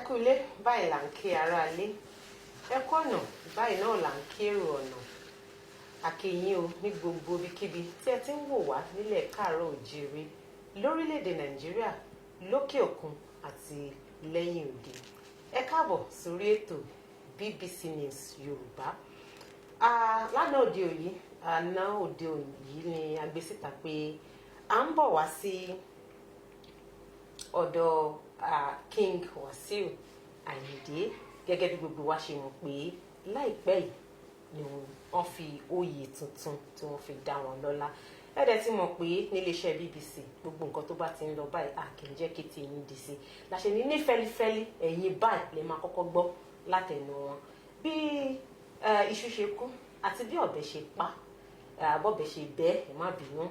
kú ilé báyìí là ń kí ara ilé ẹ kú ọ̀nà báyìí náà là ń kí èrò ọ̀nà àkèyìn o ní gbogbo ibikíbi tí ẹ ti ń wò wá nílẹ̀ káàárọ̀ òjíire lórílẹ̀‐èdè nàìjíríà lókè òkun àti lẹ́yìn òde ẹ káàbọ̀ sórí ètò BBC News Yorùbá lánàá òde òyí àná òde òyí ni a gbé síta pé à ń bọ̀ wá sí ọ̀dọ̀ King Wasiu Ayinde gẹ́gẹ́ bí gbogbo wa ṣe mọ̀ pé láìpẹ́ yìí ni wọ́n fi oyè tuntun tí wọ́n fi dá wọn lọ́lá ẹ̀dẹ̀ tí mọ̀ pé níléeṣẹ́ BBC gbogbo nǹkan tó bá ti ń lọ báyìí kì í jẹ́ kí ti yín dì sí láṣẹ ní fẹ́lifẹ́li ẹ̀yin báyìí lè máa kọ́kọ́ gbọ́ látẹnu wọn bí iṣu ṣe kú àti bí ọ̀bẹ ṣe pa bọ́bẹ ṣe bẹ́ ẹ̀ má bínú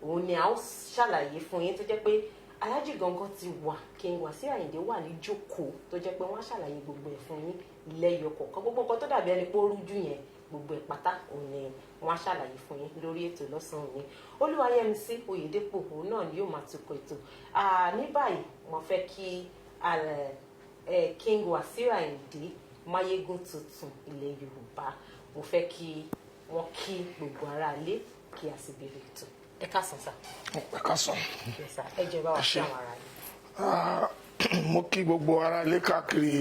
òun ni a ó ṣàlàyé fún yín tó jẹ́ pé Alhaji gangan ti wà King Wasiu Ayinde wà ní jókòó tó jẹ́ pé wọ́n á ṣàlàyé gbogbo ẹ̀ fún yín lẹ́yọ kọ̀ọ̀kan gbogbo nǹkan tó dàbí ẹni pé ó rújú yẹn gbogbo ẹ̀ pátá òun ni wọ́n á ṣàlàyé fún yín lórí ètò lọ́sàn-án òní Olúwayẹmisí Oyèdépò òun náà ni yóò máa tukọ̀ ètò ní báyìí wọ́n fẹ́ kí King Wasiu Ayinde máyégún tuntun ilẹ̀ Yorùbá mo fẹ́ kí wọ́n kí gbogbo aráalé kí a sì bẹ̀rẹ̀ ètò ẹ káàsán sá. ẹ káàsán. ẹ jẹ́ bá wa ṣe àwọn ará yìí. mo kí gbogbo aráalé káàkiri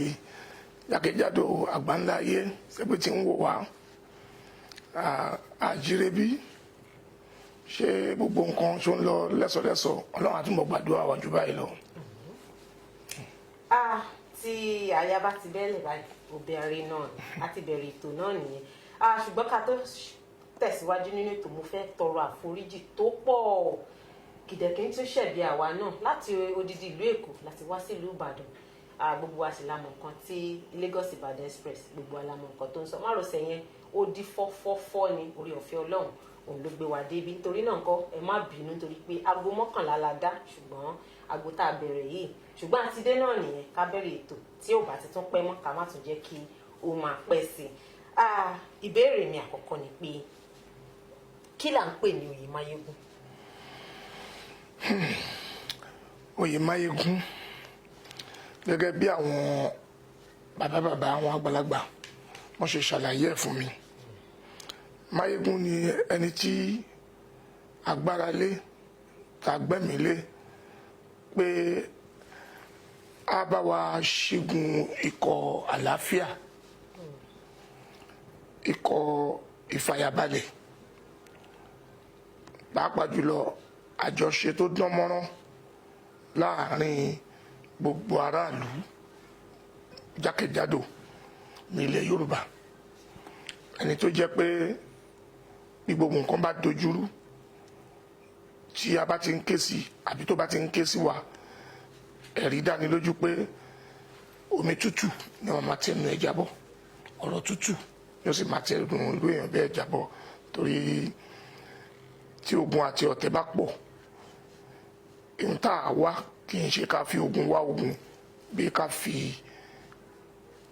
jákèjádò àgbáńlá ayé ṣebí tí ń wò wá àjírẹ́bí ṣé gbogbo nǹkan tó ń lọ lẹ́sọ̀lẹ́sọ̀ ọlọ́run àti mo gbàdúrà wájú báyìí lọ. tí aya bá ti bẹ́ẹ̀lẹ̀ báyìí obìnrin náà ni a ti bẹ̀rẹ̀ ètò náà nìyẹn ṣùgbọ́n ká tó tẹ̀síwájú nínú ètò mo fẹ́ tọrọ àforíjì tó pọ̀ kìdẹ̀kín tún ṣẹ̀bi àwa náà láti odidi ìlú Èkó láti wá sí ìlú Ìbàdàn gbogbo wa sì la mọ̀ nǹkan tí Lagos Ìbàdàn Express gbogbo wa la mọ̀ nǹkan tó ń sọ márosẹ̀ yẹn ó di fọ́fọ́fọ́ ni orí ọ̀fẹ́ Ọlọ́run òun ló gbé wa débi nítorí náà nǹkan ẹ má bínú nítorí pé aago 11 la dá ṣùgbọ́n aago tá a bẹ̀rẹ̀ yìí ṣùgbọ́n àti dé náà nìyẹn ká bẹ̀rẹ̀ ètò tí ò bá ti tún pẹ́ mọ́ ká má tún jẹ́ kí ó máa pẹ́ sí i ìbéèrè mi àkọ́kọ́ ni pé kí là ń pè ní oyè máyégún. oyè máyégún gẹ́gẹ́ bí àwọn bàbá àwọn àgbàlagbà wọ́n ṣe ṣàlàyé ẹ̀ fún mi máyégún ni ẹni tí agbára lé tá gbẹ́mí lé pé a bá wa ṣẹ́gun ikọ̀ àlàáfíà ikọ̀ ìfàyàbalẹ̀ pàápàá jùlọ àjọṣe tó dán mọ́rán láàrin gbogbo aráàlú jákèjádò ní ilẹ̀ Yorùbá ẹni tó jẹ́ pé bí gbogbo nǹkan bá dojúrú tí a bá ti ń ké sí àbí tó bá ti ń ké sí wa ẹ̀rí dáni lójú pé omi tútù ni wọ́n máa tẹnu ẹ̀ jábọ́ ọ̀rọ̀ tútù ni ó sì máa tẹnu irú èèyàn bẹ́ẹ̀ jábọ́ torí tí ogun àti ọ̀tẹ̀ bá pọ̀ ohun tá a wá kì í ṣe ká fi ogun wá ogun bí ká fi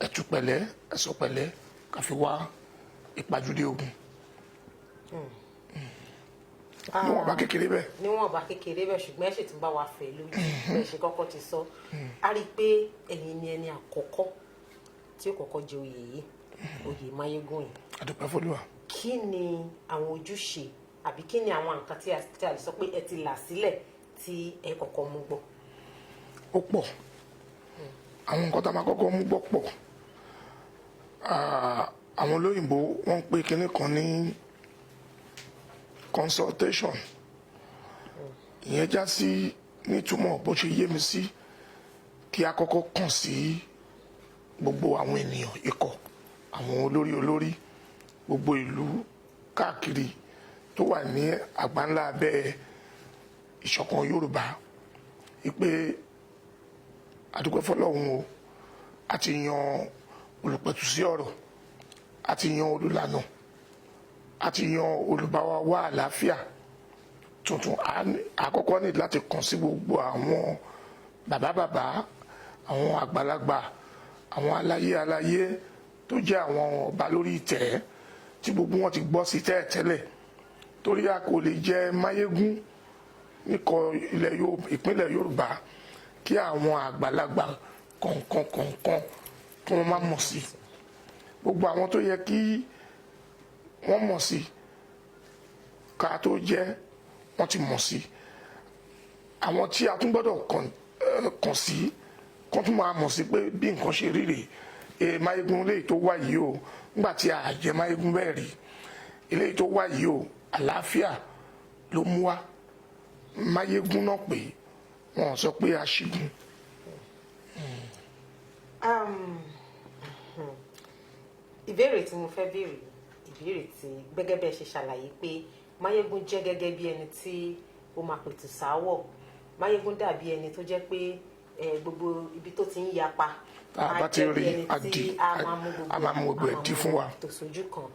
ẹ̀tù pẹ̀lẹ́ ẹ̀sọ̀ pẹ̀lẹ́ ká fi wá ìpàjùdé ogun. níwọ̀n bá kékeré bẹ́ẹ̀. níwọ̀n bá kékeré bẹ́ẹ̀ ṣùgbọ́n ẹ ṣì tún bá wa fẹ̀ lójú ẹ ṣe kọ́kọ́ ti sọ a rí i pé ẹ̀yin ni ẹni àkọ́kọ́ tí ó kọ́kọ́ jẹ oyè yìí oyè máyégún yìí. a dúpẹ́ f'Olúwa. kí ni àwọn ojúṣe àbí kí ni àwọn nǹkan tí a lè sọ pé ẹ ti là sílẹ̀ tí ẹ kọ́kọ́ mú gbọ́. ó pọ̀ àwọn nǹkan tá a máa kọ́kọ́ mú gbọ́ pọ̀ àwọn olóyìnbó wọ́n ń pè kinní kan ní consultation ìyẹn já sí nítumọ̀ bó ṣe yé mi sí kí a kọ́kọ́ kàn sí gbogbo àwọn ènìyàn ikọ̀ àwọn olórí gbogbo ìlú káàkiri tó wà ní àgbáńlá abẹ́ ìṣọ̀kan Yorùbá ìpè àdúgbò fọlọ́hún o àti yan olùpẹ̀tù sí ọ̀rọ̀ àti yan olùlànà àti yan olùbáwa wá àlàáfíà tuntun àkọ́kọ́ ní láti kàn sí gbogbo àwọn bàbá àwọn àgbàlagbà àwọn aláyé tó jẹ́ àwọn ọba lórí ìtẹ́ tí gbogbo wọn ti gbọ́ sí tẹ́lẹ̀ torí a kò lè jẹ máyégún níkọ̀ ìpínlẹ̀ Yorùbá kí àwọn àgbàlagbà kọ̀ọ̀kan tí wọ́n má mọ̀ sí. Gbogbo àwọn tó yẹ kí wọ́n mọ̀ sí ká tó jẹ́ wọ́n ti mọ̀ sí. Àwọn tí a tún gbọ́dọ̀ kàn sí kán tún máa mọ̀ sí pé bí nǹkan ṣe rí rèé. Máyégún léyìí tó wá yìí o, nígbà tí a jẹ Máyégún bẹ́ẹ̀ rí, eléyìí tó wá yìí o, àlàáfíà ló mú wá. Máyégún náà pé wọn sọ pé aṣígun. Ìbéèrè tí mo fẹ́ béèrè, ìbéèrè tí gẹ́gẹ́ bẹ́ẹ̀ ṣe ṣàlàyé pé Máyégún jẹ́ gẹ́gẹ́ bí ẹni tí ó máa pètù sáwọ̀. Máyégún dàbí ẹni tó jẹ́ pé gbogbo ibi tó ti ń yapa bá ti rí àdì a máa mú gbogbo ẹ̀dí fún wa. tó sojú kan.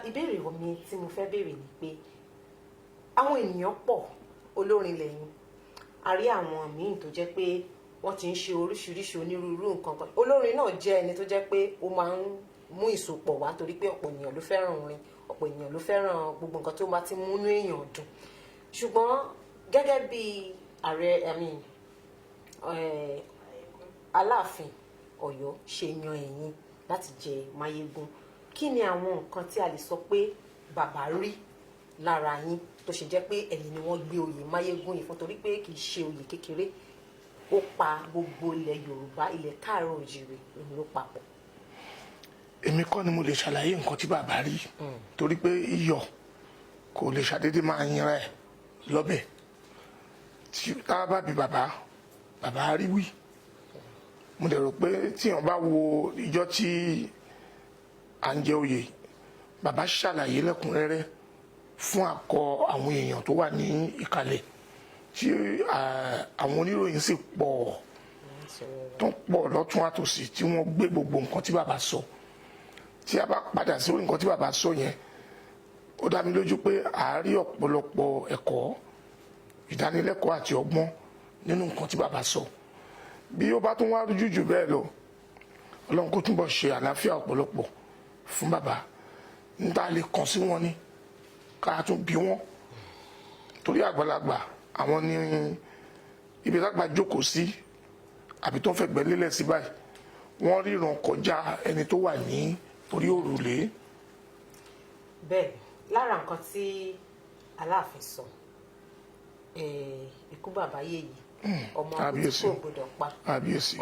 Ìbéèrè mi tí mo fẹ́ béèrè ni pé àwọn ènìyàn pọ̀ olórin lẹ́yìn, a rí àwọn míì tó jẹ́ pé wọ́n ti ń ṣe oríṣiríṣi onírúurú nǹkan kan. Olórin náà jẹ́ ẹni tó jẹ́ pé ó máa ń mú ìsopọ̀ wá torí pé ọ̀pọ̀ ènìyàn ló fẹ́ràn orin, ọ̀pọ̀ ènìyàn ló fẹ́ràn gbogbo nǹkan tó bá ti múnú èèyàn dùn. Ṣùgbọ́n gẹ́gẹ́ bí ààrẹ Aláàfin Ọ̀yọ́ ṣe yan ẹ̀yin láti jẹ Máyégún, kí ni àwọn nǹkan tí a lè sọ pé bàbá rí lára yín tó ṣe jẹ́ pé ẹ̀yin ni wọ́n gbé oyè Máyégún yìí fún, torí pé kì í ṣe oyè kékeré, ó pa gbogbo ilẹ̀ Yorùbá, ilẹ̀ Káàárọ̀ Oòjíire ló papọ̀. Èmi kọ́ ni mo lè ṣàlàyé nǹkan tí bàbá rí, torí pé iyọ̀ kò lè ṣàdédé máa yanra ẹ̀ lọ́bẹ̀. Tí a bá bi bàbá rí wí. Mo dẹ̀ rò pé tí èèyàn bá wo ìjọ tí à ń jẹ oyè, bàbá ṣàlàyé lẹ́kùnrẹ́rẹ́ fún àkọ àwọn èèyàn tó wà ní ìkàlẹ̀, tí àwọn oníròyìn sì pọ̀ tó pọ̀ lọ́tún àtòsí tí wọ́n gbé gbogbo nǹkan tí bàbá sọ. Tí a bá padà sí nǹkan tí bàbá sọ yẹn, ó dá mi lójú pé a rí ọ̀pọ̀lọpọ̀ ẹ̀kọ́, ìdánilẹ́kọ̀ọ́ àti ọgbọ́n nínú nǹkan tí bàbá sọ. Bí ó bá tún wá rújú jù bẹ́ẹ̀ lọ, Ọlọ́run kó túnbọ̀ ṣe àlàáfíà ọ̀pọ̀lọpọ̀ fún bàbá. Níta lè kàn sí wọn ni ká tún bí wọn, torí àgbàlagbà àwọn ní ibi lágbà jókòó sí àbí tó ń fẹ̀gbẹ́ lélẹ̀ sí báyìí, wọ́n ríran kọjá ẹni tó wà ní orí òrùlé. Bẹ́ẹ̀ lára nǹkan tí Aláàfin sọ, ikú bàbá Yèyé, ọmọ àbúrò kò gbọdọ̀ pa,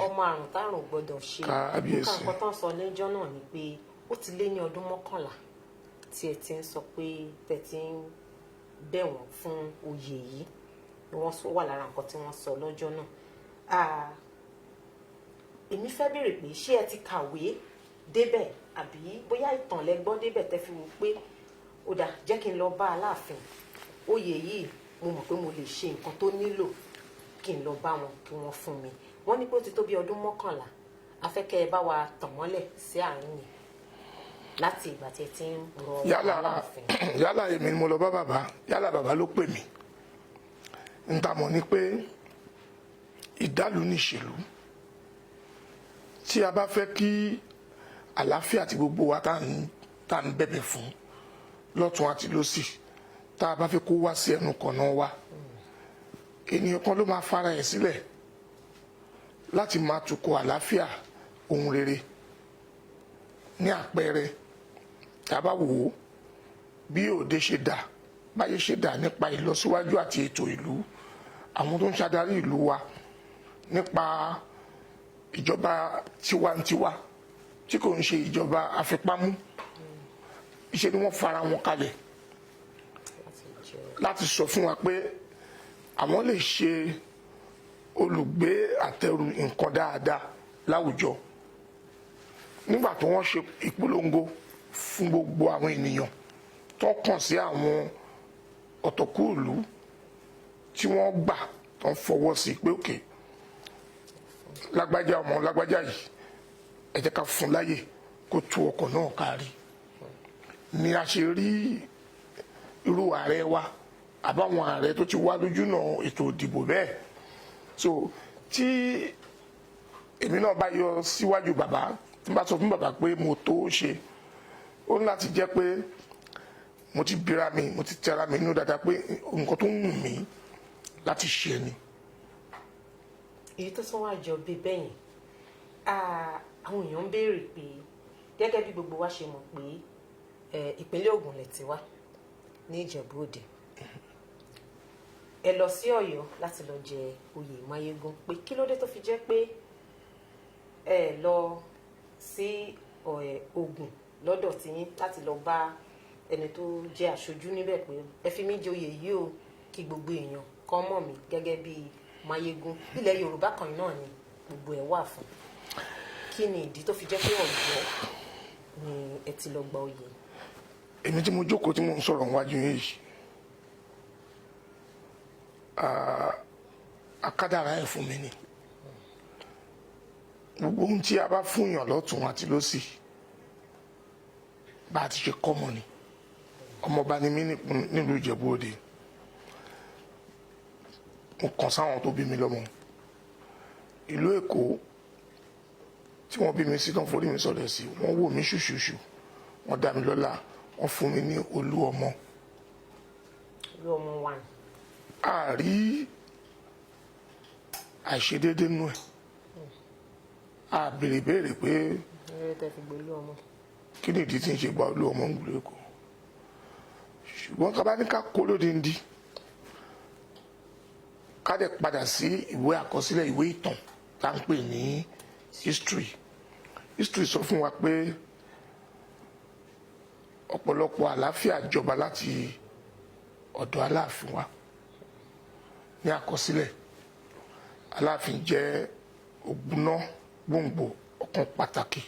ọmọ àrùn tárùn gbọdọ̀ ṣe. Nǹkan tó ń sọ lẹ́jọ́ náà ni pé ó ti lé ní ọdún 11 tí ẹ ti ń sọ pé tẹ ti ń bẹ̀ wọ́n fún oyè yìí, ni wọ́n wà lára nǹkan tí wọ́n sọ lọ́jọ́ náà. Èmi fẹ́ béèrè pé ṣé ẹ ti kàwé débẹ̀ àbí bóyá ìtàn lẹ gbọ́ débẹ̀ tẹ́ fi wò pé ó dà jẹ́ kí n lọ bá Aláàfin, oyè yìí mo mọ̀ pé mo lè ṣe nǹkan tó nílò kí n lọ bá wọn kí wọ́n fún mi. Wọ́n ní pé ó ti tó bí ọdún 11, afẹ́kẹ́ ẹ bá wa tàn mọ́lẹ̀ sí àárín yìí láti ìgbà tí ẹ ti ń rọ Aláàfin. Yálà èmi ni mo lọ bá bàbá, yálà bàbá ló pè mí. N ta mọ̀ ni pé ìdálù níṣèlú. Tí a bá fẹ́ kí àlàáfíà tí gbogbo wa tá ń bẹ̀bẹ̀ fún lọ́tún àti lósì, tá a bá fẹ́ kó wá sí ẹnu kọ̀nà wa, ènìyàn kan ló máa fara ẹ̀ sílẹ̀ láti máa tukọ̀ àlàáfíà ohun rere. Ní àpẹẹrẹ, tá a bá wò ó bí òde ṣe dà, báyé ṣe dà nípa ìlọsíwájú àti ètò ìlú, àwọn tó ń ṣàdarí ìlú wa nípa ìjọba tiwantiwa tí kò ń ṣe ìjọba àfipámú, iṣẹ́ ni wọ́n fara wọn kalẹ̀ láti sọ fún wa pé àwọn lè ṣe olùgbé àtẹrù nǹkan dáadáa láwùjọ. Nígbà tí wọ́n ṣe ìpolongo fún gbogbo àwọn ènìyàn tó kàn sí àwọn ọ̀tọ̀kùlú tí wọ́n gbà tó ń fọwọ́ sí pé òkè lágbájá ọmọ lágbájá yìí ẹ jẹ́ ká fún láyè kó tú ọkọ̀ náà kárí, ni a ṣe rí irú ààrẹ wa àbáwọn ààrẹ tó ti wá lójúnà ètò ìdìbò bẹ́ẹ̀. So tí èmi náà bá yọ síwájú bàbá, tí n bá sọ fún bàbá pé mo tó ṣe, ó ní láti jẹ́ pé mo ti bíra mi, mo ti tẹ́ra mi nínú dáadáa pé nǹkan tó ń wù mí láti ṣe ni. Èyí tó tún wá jọ bí bẹ́yìn àwọn èèyàn ń béèrè pé gẹ́gẹ́ bí gbogbo wa ṣe mọ̀ pé ìpínlẹ̀ Ògùn lẹ ti wá ní Ìjẹ̀bú Òde ẹ lọ sí Ọ̀yọ́ láti lọ jẹ oyè Máyégún pé kí ló dé tó fi jẹ́ pé ẹ lọ sí Ògùn lọ́dọ̀ tiyín láti lọ bá ẹni tó jẹ́ aṣojú níbẹ̀ pé ẹ fi mí joyè yìí o kí gbogbo èèyàn kan mọ̀ mí gẹ́gẹ́ bí Máyégún ilẹ̀ Yorùbá kan náà ni gbogbo ẹ̀ wà fún kí ni ìdí tó fi jẹ́ pé Ọ̀yọ́ ni ẹ ti lọ gba oyè. èmi tí mo jókòó tí mo ń sọ̀rọ̀ níwájú yín yìí akádàrá ẹ̀ fún mi ni gbogbo ohun tí a bá fún yàn lọ́tún àti lósì bá a ti ṣe kọ́mọ ni ọmọọba ni mí nílùú Ìjẹ̀bú Òde mo kàn sáwọn tó bí mi lọ́mọ ìlú Èkó tí wọ́n bí mi sí tán forí mi sọ̀rọ̀ sí wọ́n wò mí ṣùṣùṣù wọ́n dá mi lọ́lá wọ́n fún mi ní Olúọmọ. Olúọmọ wà ní. a rí àìṣedéédé nú ẹ̀ a béèrè pé kí ni ìdí tí ń ṣe gba Olúọmọ ń gbúlé Èkó ṣùgbọ́n ká bá ní ká kó lóde ń di ká dẹ̀ padà sí ìwé àkọsílẹ̀ ìwé ìtàn tá à ń pè ní history sọ fún wa pé ọ̀pọ̀lọpọ̀ àlàáfíà jọba láti ọ̀dọ̀ Aláàfin wa ní àkọsílẹ̀ Aláàfin jẹ́ ògbúná gbòǹgbò ọ̀kan pàtàkì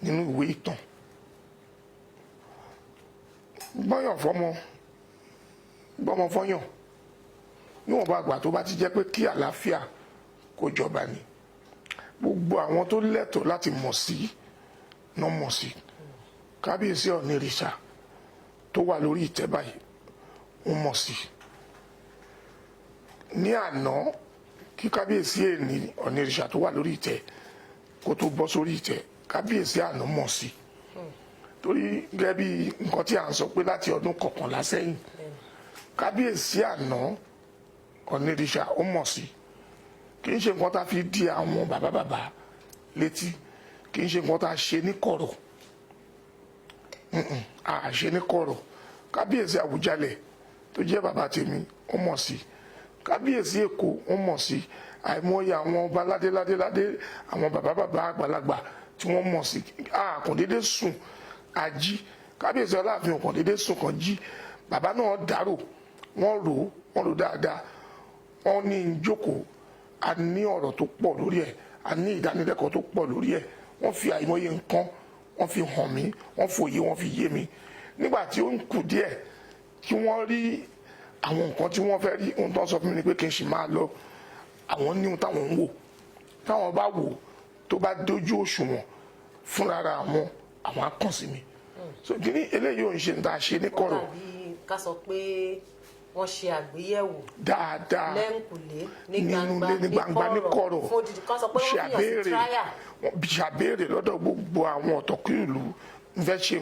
nínú ìwé ìtàn gbọ́yàn gbọ́mọ fọ́yàn níwọ̀n bá àgbà tó bá ti jẹ́ pé kí àlàáfíà kó jọba ni gbogbo àwọn tó lẹ́tọ̀ọ́ láti mọ̀ sí náà mọ̀ sí kábíyèsí Ọ̀nìrìṣà tó wà lórí ìtẹ́ báyìí wọ́n mọ̀ sí ní àná kí kábíyèsí èní Ọ̀nìrìṣà tó wà lórí ìtẹ́ kó tó bọ́ sórí ìtẹ́ kábíyèsí àná mọ̀ sí torí gẹ́gẹ́ bí nǹkan tí à ń sọ pé láti ọdún 11 sẹ́yìn kábíyèsí àná Ọ̀nìrìṣà ó mọ̀ sí kì í ṣe nǹkan tá a fi di àwọn bàbá létí kì í ṣe nǹkan tá a ṣe ní kọ̀rọ̀ a ṣe ní kọ̀rọ̀ kábíyèsí Àwùjalẹ̀ tó jẹ́ bàbá tèmi ó mọ̀ sí kábíyèsí Èkó ó mọ̀ sí àìmọye àwọn ọba ládéládé àwọn bàbá àgbàlagbà tí wọ́n mọ̀ sí àkàndédé sùn ají kábíyèsí Aláàfin àkàndédé sùn kan jí bàbá náà dárò wọ́n rò dáadáa wọ́n ní ìjókòó a ní ọ̀rọ̀ tó pọ̀ lórí ẹ̀ a ní ìdánilẹ́kọ̀ọ́ tó pọ̀ lórí ẹ̀ wọ́n fi àìmọye nǹkan wọ́n fi hàn mí wọ́n fòye wọ́n fi yé mi nígbà tí ó ń kù díẹ̀ kí wọ́n rí àwọn nǹkan tí wọ́n fẹ́ rí ohun tó ń sọ fún mi ni pé kí n sì máa lọ àwọn ní ohun táwọn ń wò táwọn bá wò tó bá dójú òṣùwọ̀n fúnra àwọn á kàn sí mi so kí ni eléyìí ò ń ṣe ní ta ṣe ní kọ̀rọ̀. tàbí ká sọ pé wọ́n ṣe àgbéyẹ̀wò dáadáa lẹ́ǹkùlé ní gbangba ní kọ̀rọ̀ fún odidi kan sọ pé wọ́n fi hàn sí tíráyà. ṣàbẹ̀rẹ̀ lọ́dọ̀ gbogbo àwọn ọ̀tọ̀kùn ìlú ń fẹ́ ṣe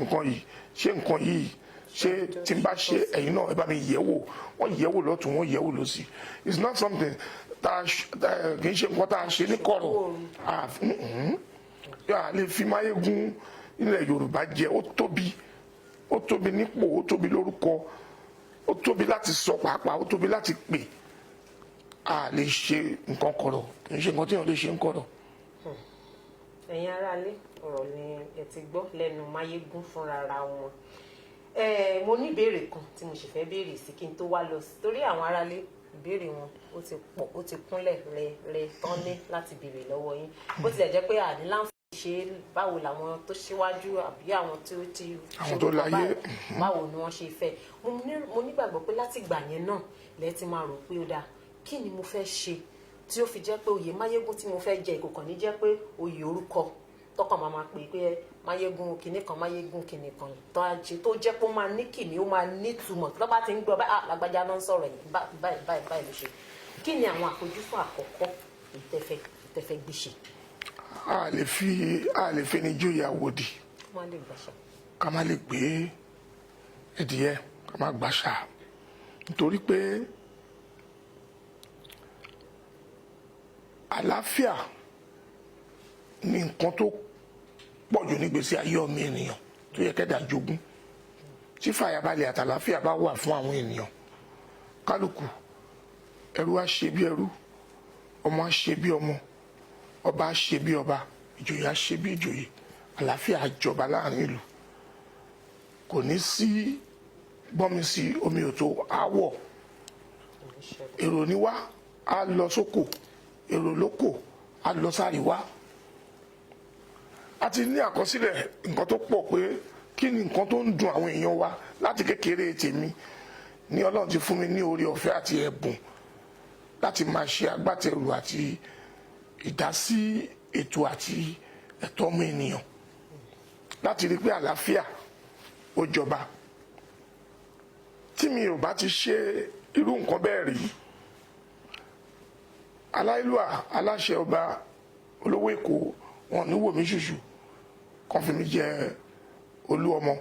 nǹkan yìí ṣé tí n bá ṣe ẹ̀yin náà ẹ bá mi yẹ̀ wò wọ́n yẹ̀ wò lọ́tún wọ́n yẹ̀ wò lọ́sì it's not something kì í ṣe nǹkan tá a ṣe ní kọ̀rọ̀ a lè fi Máyégún ilẹ̀ Yorùbá jẹ ó tóbi nípò ó tóbi lórúkọ ó tóbi láti sọ pàápàá ó tóbi láti pè a lè ṣe nǹkan kọ̀rọ̀ kì í ṣe nǹkan tí èèyàn lè ṣe ń kọ̀rọ̀. ẹ̀yin aráalé ọ̀rọ̀ ni ẹ ti gbọ́ lẹ́nu Máyégún fúnra wọn mo ní ìbéèrè kan tí mo sì fẹ́ béèrè sí kí n tó wá lọ sí torí àwọn aráalé ìbéèrè wọn ó ti pọ̀ ó ti kúnlẹ̀ rẹ tán ní láti béèrè lọ́wọ́ yín bó tilẹ̀ jẹ́ pé àní láǹfààní ṣe báwo làwọn tó ṣíwájú àbí àwọn tí ó ti àwọn tó láyé báwo ni wọ́n ṣe fẹ́ mo nígbàgbọ́ pé láti gbà yẹn náà lẹ ti máa rò pé ó dáa kí ni mo fẹ́ ṣe tí ó fi jẹ́ pé oyè Máyégún tí mo fẹ́ jẹ ìkòkàn ní jẹ́ pé oyè orúkọ tọkàn máa pè pé Máyégún kìnnì kan Máyégún kìnnì kan tó jẹ́ pé ó máa ní kìnnì ó máa nítumọ̀ tó bá ti ń gbọ́ báyìí lágbájá náà ń sọ̀rọ̀ yìí báyìí ló ṣe kí ni àwọn àfojúsùn àkọ́kọ́ ìtẹ́fẹ́ gbé ṣe. a lè fi ní jóyè àwòdì ká má lè gbé ẹdìyẹ ká má gbàṣà nítorí pé àlàáfíà ní nǹkan tó pọ̀jù nígbésí ayé ọmọ ènìyàn tó yẹ kẹ́dà jogún. Tí fàyàbalẹ̀ àtàlàáfíà bá wà fún àwọn ènìyàn, kálukú ẹrú á ṣe bí ẹrú, ọmọ á ṣe bí ọmọ, ọba á ṣe bí ọba, ìjòyè á ṣe bí ìjòyè, àlàáfíà á jọba láàrin ìlú. Kò ní sí gbọ́nmi sí omi ò tó áwọ̀. Èrò níwá á lọ sóko, èrò lóko á lọ sáríwá. A ti ní àkọsílẹ̀ nǹkan tó pọ̀ pé kí ni nǹkan tó ń dùn àwọn èèyàn wa láti kékeré tèmi ní Ọlọ́run ti fún mi ní oore ọ̀fẹ́ àti ẹ̀bùn láti máa ṣe agbátẹrù àti ìdásí ètò àti ẹ̀tọ́ ọmọ ènìyàn láti rí pé àlàáfíà ó jọba. Tí mi ò bá ti ṣe irú nǹkan bẹ́ẹ̀ rí, aláìlúà aláṣẹ ọba olówó Èkó wọn ní wò mí ṣùṣù kàn fi mí jẹ olú ọmọ,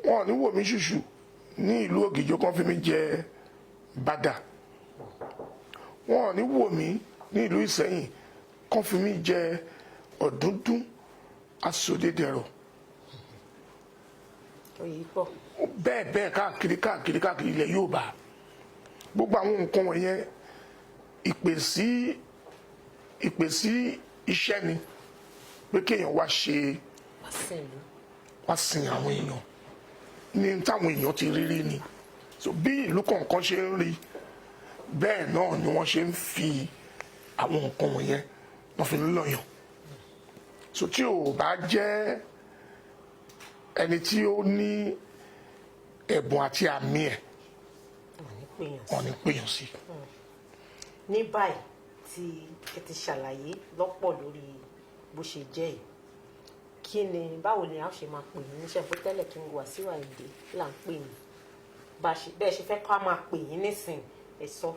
wọn ní wò mí ṣùṣù ní ìlú Ògìjó kàn fi mí jẹ Bàdà, wọn ní wò mí ní ìlú Ìsẹ́yìn kàn fi mí jẹ Ọ̀dúndún Asòdédẹrọ̀. Bẹ́ẹ̀ bẹ́ẹ̀ káàkiri ilẹ̀ Yorùbá. Gbogbo àwọn nǹkan wọ̀nyẹn ìpè sí iṣẹ́ ni pé kéèyàn wá ṣe wá sin àwọn èèyàn ní táwọn èèyàn ti rírí ni. So bí ìlú kọ̀ọ̀kan ṣe ń rí bẹ́ẹ̀ náà ni wọ́n ṣe ń fi àwọn nǹkan wọ̀nyẹn wọ́n fi ń lọ̀yàn. So tí ò bá jẹ́ ẹni tí ó ní ẹ̀bùn àti àmì ẹ̀ wọ́n ní pèèyàn sí. Ní báyìí tí ẹ ti ṣàlàyé lọ́pọ̀ lórí bó ṣe jẹ́ yìí, kí ni báwo ni a ṣe máa pè yín níṣẹ́ pé tẹ́lẹ̀ King Wasiu Ayinde là ń pè yín bẹ́ẹ̀ ṣe fẹ́ ká máa pè yín nísìn ẹ sọ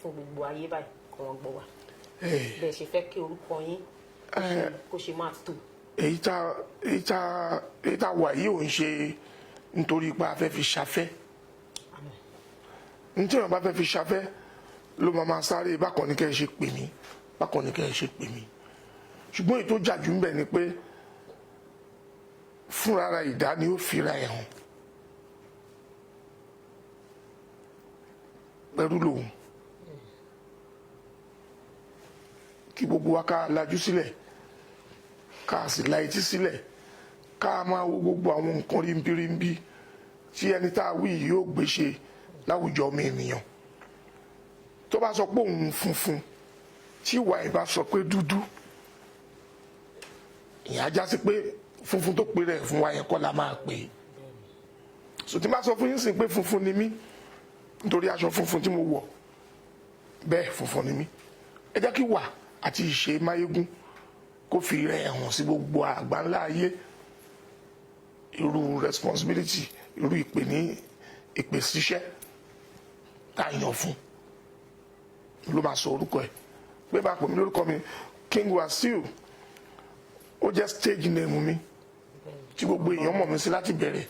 fún gbogbo ayé báyìí kí wọ́n gbọ́ wá bẹ́ẹ̀ ṣe fẹ́ kí orúkọ yín kó ṣe máa tò. Èyí tá wà yìí ò ń ṣe nítorí pé a fẹ́ fi ṣafẹ́. Nítorí wọn bá fẹ́ fi ṣafẹ́ ló máa sáré bákan ní kẹ́ ẹ ṣe pè mí, bákan ní kẹ́ ẹ ṣe pè mí. Ṣùgbọ́n èyí tó jà jù ń bẹ̀ ni pé fúnra ìdá ni ó fira ẹ̀ hàn. Pẹ̀lú lòun kí gbogbo wa ká lajú sílẹ̀ ká sì la etí sílẹ̀ ká máa wo gbogbo àwọn nǹkan rímbírímbí tí ẹni tá a wí yóò gbé ṣe láwùjọ ọmọ ènìyàn. Tó bá sọ pé òun funfun tí ìwà ẹ̀ bá sọ pé dúdú, ìyẹn á já sí pé funfun tó pè rẹ̀ fún wa yẹn kọ́ la máa pè é. So tí n bá sọ fún yín sìn pé funfun ni mí nítorí aṣọ funfun tí mo wọ̀, bẹ́ẹ̀ funfun ni mí. Ẹ jẹ́ kí wà àti ìṣe Máyégún kó fi rẹ̀ hàn sí gbogbo àgbáńlá ayé irú responsibility irú ìpè síṣẹ́ tá a yàn fún ló máa sọ orúkọ ẹ̀. Pé bá pè mí lórúkọ mi King Wasiu ó jẹ́ stage name mi tí gbogbo èèyàn mọ̀ mí sí láti bẹ̀rẹ̀.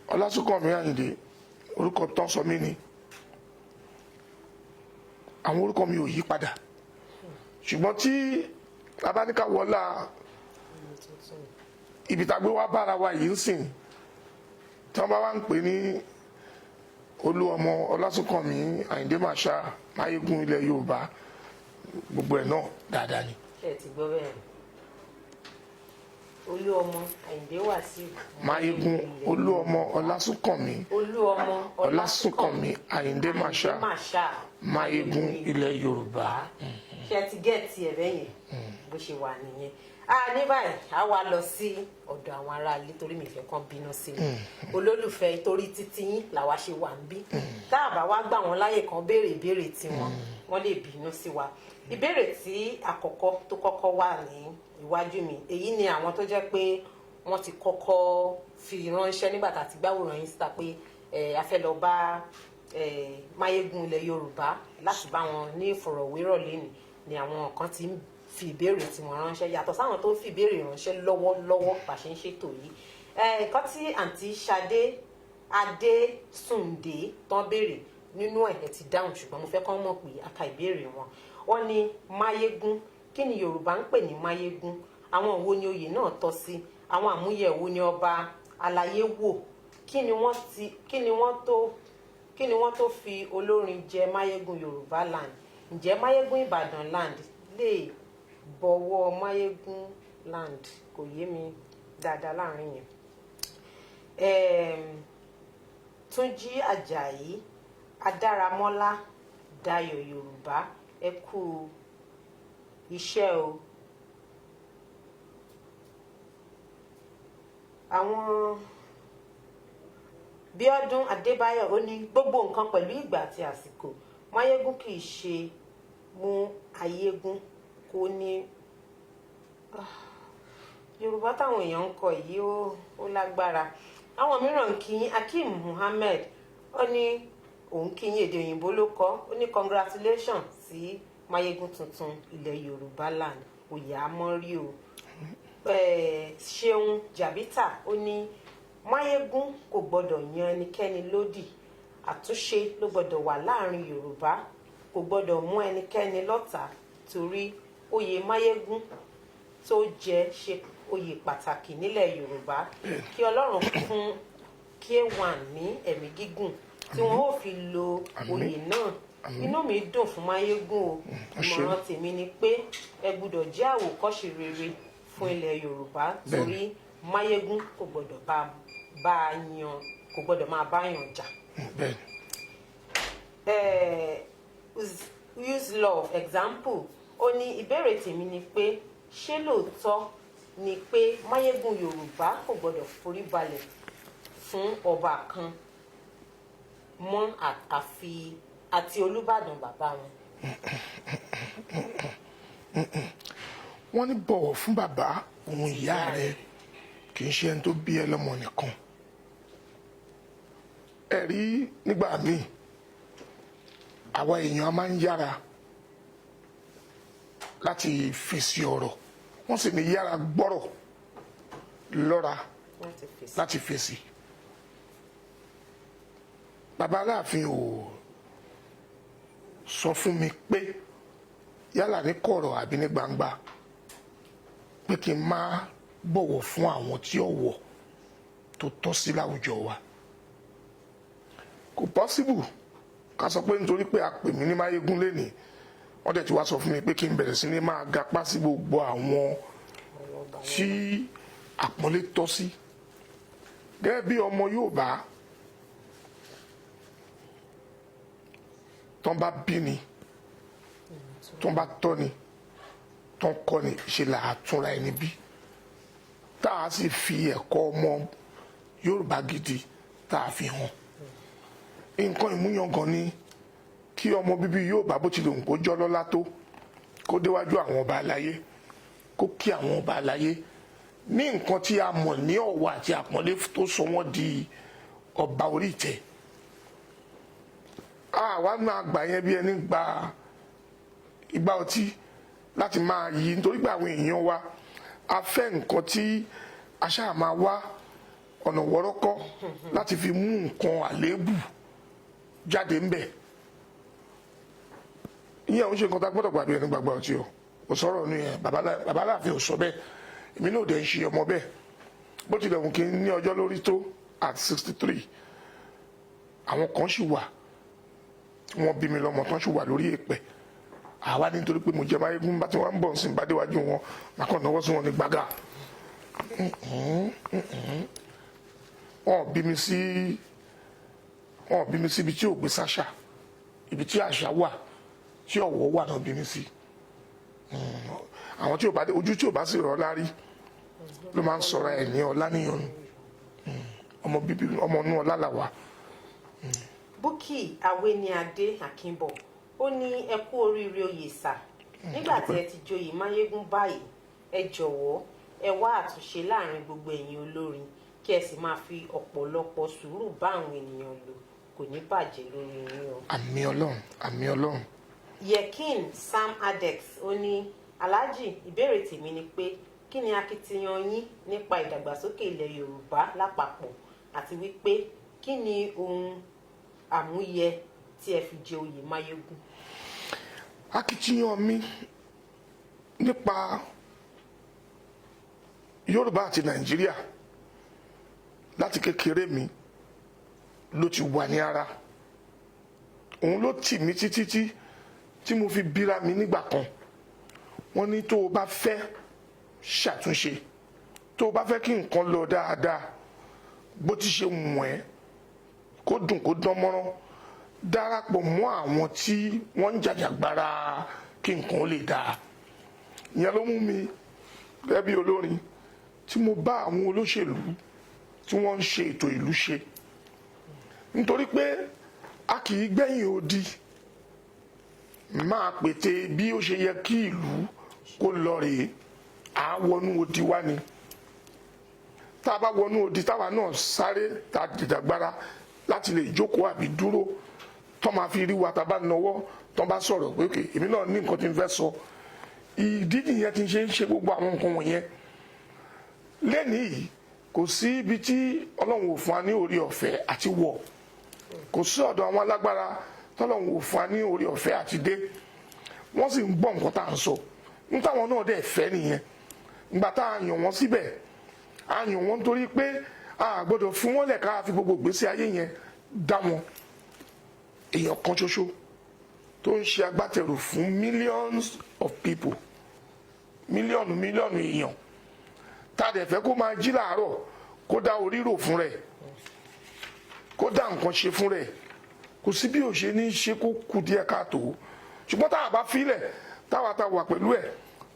Ọlásùnkànmí Àyìndé orúkọ tán sọ mí ni, àwọn orúkọ mi ò yí padà. Ṣùgbọ́n tí abáníká wọlá ibi tá gbé wá bára wa yìí ń sìn tí wọ́n bá wá ń pè ní olú ọmọ Ọlásùnkànmí Àyìndé Marshal Máyégún ilẹ̀ Yorùbá, gbogbo ẹ̀ náà dáadáa ni. Ṣé ẹ ti gbọ́ bẹ́ẹ̀ ni? Olú ọmọ Àyìndé Wasiu Máyégún olú ọmọ Ọlásùnkànmí Ọlásùnkànmí Àyìndé Marshal Máyégún ilẹ̀ Yorùbá. Ṣé ẹ ti gẹ̀ẹ́tì ẹ̀ bẹ́yẹn bó ṣe wà nìyẹn. Ní báyìí a wá lọ sí ọ̀dọ̀ àwọn aráalé torí mi fẹ́ kàn bínú sí mi. Olólùfẹ́ torí títí yín làwa ṣe wà ń bí. Tá a bá wá gbà wọ́n láyè kan béèrè ìbéèrè tiwọn, wọ́n lè bínú sí wa. Ìbéèrè tí àkọ́kọ́ tó kọ́kọ́ wà ní iwájú mi, èyí ni àwọn tó jẹ́ pé wọ́n ti kọ́kọ́ fi ránṣẹ́ nígbà tá a ti gbàwòrán yín síta pé a fẹ́ lọ bá Máyégún ilẹ̀ Yorùbá láti bá wọn ní ìfọ̀rọ̀wérọ̀ lénìí ni àwọn kan ti ń fi ìbéèrè tí wọ́n ránṣẹ́ yàtọ̀ sáwọn tó ń fi ìbéèrè ránṣẹ́ lọ́wọ́lọ́wọ́ bá ṣe ń ṣètò yìí. Nǹkan tí àǹtí Ṣadé Adésùndé tán béèrè nínú ẹ̀ ti dáhùn, ṣùgbọ́n mo fẹ́ kán mọ̀ pé a ka ìbéèrè wọn. Wọ́n ní Máyégún kí ni Yorùbá ń pè ní máyégún, àwọn wo ni oyè náà tọ́ sí, àwọn àmúyẹ wo ni ọba aláyé wò, kí ni wọ́n tó fi olórin jẹ máyégún Yorùbá land, ǹjẹ́ máyégún Ìbàdàn land lè bọ̀wọ̀ máyégún land? Kò yé mi dáadáa láàrin yẹn. Túnjí Àjàyí Adáramọ́lá Dayọ̀ Yorùbá, ẹ kú iṣẹ́ o. Àwọn Bíọ́dún Adébáyọ̀ ó ní gbogbo nǹkan pẹ̀lú ìgbà àti àsìkò, máyégún kì í ṣe mú ayégún kó ní. Yorùbá táwọn èèyàn ń kọ yìí ó lágbára. Àwọn mìíràn kí Akeem Muhammed ó ní òun kí èdè òyìnbó ló kọ, ó ní congratulations sí máyégún tuntun ilẹ̀ Yorùbá land, òyà àmọ́rí o. Ṣeun Jàbítà ó ní máyégún kò gbọdọ̀ yan ẹnikẹ́ni lódì, àtúnṣe ló gbọdọ̀ wà láàrin Yorùbá, kò gbọdọ̀ mú ẹnikẹ́ni lọ́tà, torí oyè máyégún tó jẹ ṣe oyè pàtàkì nílẹ̀ Yorùbá. Kí Ọlọ́run fún K1 ní ẹ̀mí gígùn tí wọ́n ó fi lo oyè náà. Inú mi dùn fún máyégún o. Ìmọ̀ràn tèmi ni pé ẹ gbọ́dọ̀ jẹ́ àwòkọ́ṣe rere fún ilẹ̀ Yorùbá, torí máyégún kò gbọdọ̀ máa bá yàn jà. Use love example ó ní ìbéèrè tèmi ni pé ṣé lóòótọ́ ni pé máyégún Yorùbá kò gbọdọ̀ forí balẹ̀ fún ọba kan mọ́ àti Olúbàdàn bàbá wọn? Wọ́n ní bọ̀wọ̀ fún bàbá òun ìyá rẹ̀, kì í ṣe ẹni tó bí ẹ lọ́mọ nìkan. Ẹ rí nígbà míì àwa èèyàn a máa ń yára láti fèsì ọ̀rọ̀, wọ́n sì ní yára gbọ́rọ̀ lọ́ra láti fèsì. Bàbá Aláàfin ò sọ fún mi pé yálà ní kọ̀rọ̀ àbí ní gbangba pé kí n má bọ̀wọ̀ fún àwọn tí ọ̀wọ̀ tó tọ́ sí láwùjọ wa. Kò pọ́síbù ká sọ pé nítorí pé a pè mí ní máyégún lénìí, wọ́n dẹ̀ ti wá sọ fún mi pé kí n bẹ̀rẹ̀ sí ní máa gapá sí gbogbo àwọn tí àpọ́nlé tọ́ sí. Gẹ́gẹ́ bí ọmọ Yorùbá tán bá bí ni, tán bá tọ́ ni, tán kọ́ ni, ṣe là á túnra ẹni bí, tá a sì fi ẹ̀kọ́ ọmọ Yorùbá gidi tá a fi hàn. Nǹkan ìmúyangàn ni kí ọmọ bíbí Yorùbá bó tilẹ̀ òun kó jọ́ lọ́lá tó, kó déwájú àwọn ọba aláyé, kó kí àwọn ọba aláyé ní nǹkan tí a mọ̀ ní ọ̀wọ̀ àti àpọ́nlé tó sọ wọ́n di ọba orí ìtẹ́. Àwa máa gbà yẹn bí ẹni gba ìgbà ọtí láti máa yí, nítorí pé àwọn èèyàn wa a fẹ́ nǹkan tí a ṣáà máa wá ọ̀nà wọ́rọ́kọ́ láti fi mú nǹkan àléébù jáde ńbẹ̀. Ìyẹn ò ń ṣe nǹkan tá a gbọ́dọ̀ gbàgbé ẹni gbàgbọ́ ọtí o, kò sọ̀rọ̀ ní ẹ̀ Bàbá Aláàfin ò sọ bẹ́ẹ̀, èmi náà dẹ̀ ń ṣe ọmọ bẹ́ẹ̀. Bó tilẹ̀ wù kí n ní ọjọ́ lórí tó at 63, àwọn kan sì wà wọ́n bí mi lọ́mọ tán sì wà lórí èèpẹ̀. Àwa nítorí pé mo jẹ́ máyégún, bá tí wọ́n ń bọ̀ sí bá déwájú wọn máa kàn náwó sí wọn ní gbàgà. Wọ́n bí mi sí ibi tí ò gbé sáṣà, ibi tí àṣà wà, tí ọ̀wọ̀ wà náà bí mi sí. Àwọn tí ò bá dé ojú tí ò bá sì rọ̀ lárí ló máa ń sọ̀rọ̀ ẹ̀ ní Ọláníyàn, ọmọ bíbí ọmọ inú ọlá làwà. Búkì Awéníadé Akínbọ̀ ó ní ẹ kú oríire oyè sà, nígbà tí ẹ ti joyè máyégún báyìí, ẹ jọ̀wọ́ ẹ wá àtúnṣe láàrin gbogbo ẹ̀yin olórin, kí ẹ sì máa fi ọ̀pọ̀lọpọ̀ sùúrù bá àwọn ènìyàn lò, kò ní bàjẹ́ lórí yín o. Àmín Ọlọ́run, àmín Ọlọ́run. Yekin Sam Adex ó ní Alhaji, ìbéèrè tèmi ni pé kí ni akitiyan yín nípa ìdàgbàsókè ilẹ̀ Yorùbá lápapọ̀, àti wípé kí ni ohun àmúyẹ tí ẹ fi jẹ oyè máyégún? Akitiyan mi nípa Yorùbá àti Nàìjíríà láti kékeré mi ló ti wà ní ara. Òun ló tì mí títí tí mo fi bíra mi nígbà kan. Wọ́n ní tó o bá fẹ́ ṣàtúnṣe, tó o bá fẹ́ kí nǹkan lọ dáadáa bó ti ṣe wù ẹ́ kó dùn kó dán mọ́rán, darapọ̀ mọ́ àwọn tí wọ́n ń jàjàgbara kí nǹkan ó lè dáa. Ìyẹn ló mú mi gẹ́gẹ́ bí olórin tí mo bá àwọn olóṣèlú tí wọ́n ń ṣe ètò ìlú ṣe. Nítorí pé a kì í gbẹ̀yìn odi máa pète bí ó ṣe yẹ kí ìlú kó lọ rèé, à wọnú odi wá ni. Tá a bá wọnú odi táwa náà sáré ta dìdàgbára láti lè jókòó àbí dúró, tọ́ máa fi rí wa tá a bá nawọ́, tọ́ bá sọ̀rọ̀ pé òkè èmi náà ní nǹkan tí n fẹ́ sọ. Ìdí nìyẹn tí n ṣe ń ṣe gbogbo àwọn nǹkan wọ̀nyẹn. Lẹ́nìí yìí kò sí ibi tí Ọlọ́run ò fún wa ní orí ọ̀fẹ́ àti wọ̀, kò sí ọ̀dọ̀ àwọn alágbára tọ́lọ́run ò fún wa ní orí ọ̀fẹ́ àti dé. Wọ́n sì ń gbọ́ nǹkan tá à ń sọ, ní táwọn náà dẹ̀ fẹ́ nìyẹn. Ìgbà tá a yàn wọ́n síbẹ̀, a yàn wọ́n nítorí pé a gbọ́dọ̀ fún wọn lẹ̀ ká fi gbogbo ìgbésí ayé yẹn dá wọn. Èèyàn kan ṣoṣo tó ń ṣe agbátẹrù fún millions of people, mílíọ̀nù èèyàn, tá a dẹ̀ fẹ́ kó máa jí làárọ̀ kó dá orí rò fún rẹ̀, kó dá nǹkan ṣe fún rẹ̀. Kò sí bí ó ṣe ní ṣe kó kù díẹ̀ káàtó. Ṣùgbọ́n tá a bá filẹ̀, táwa tá wà pẹ̀lú ẹ̀,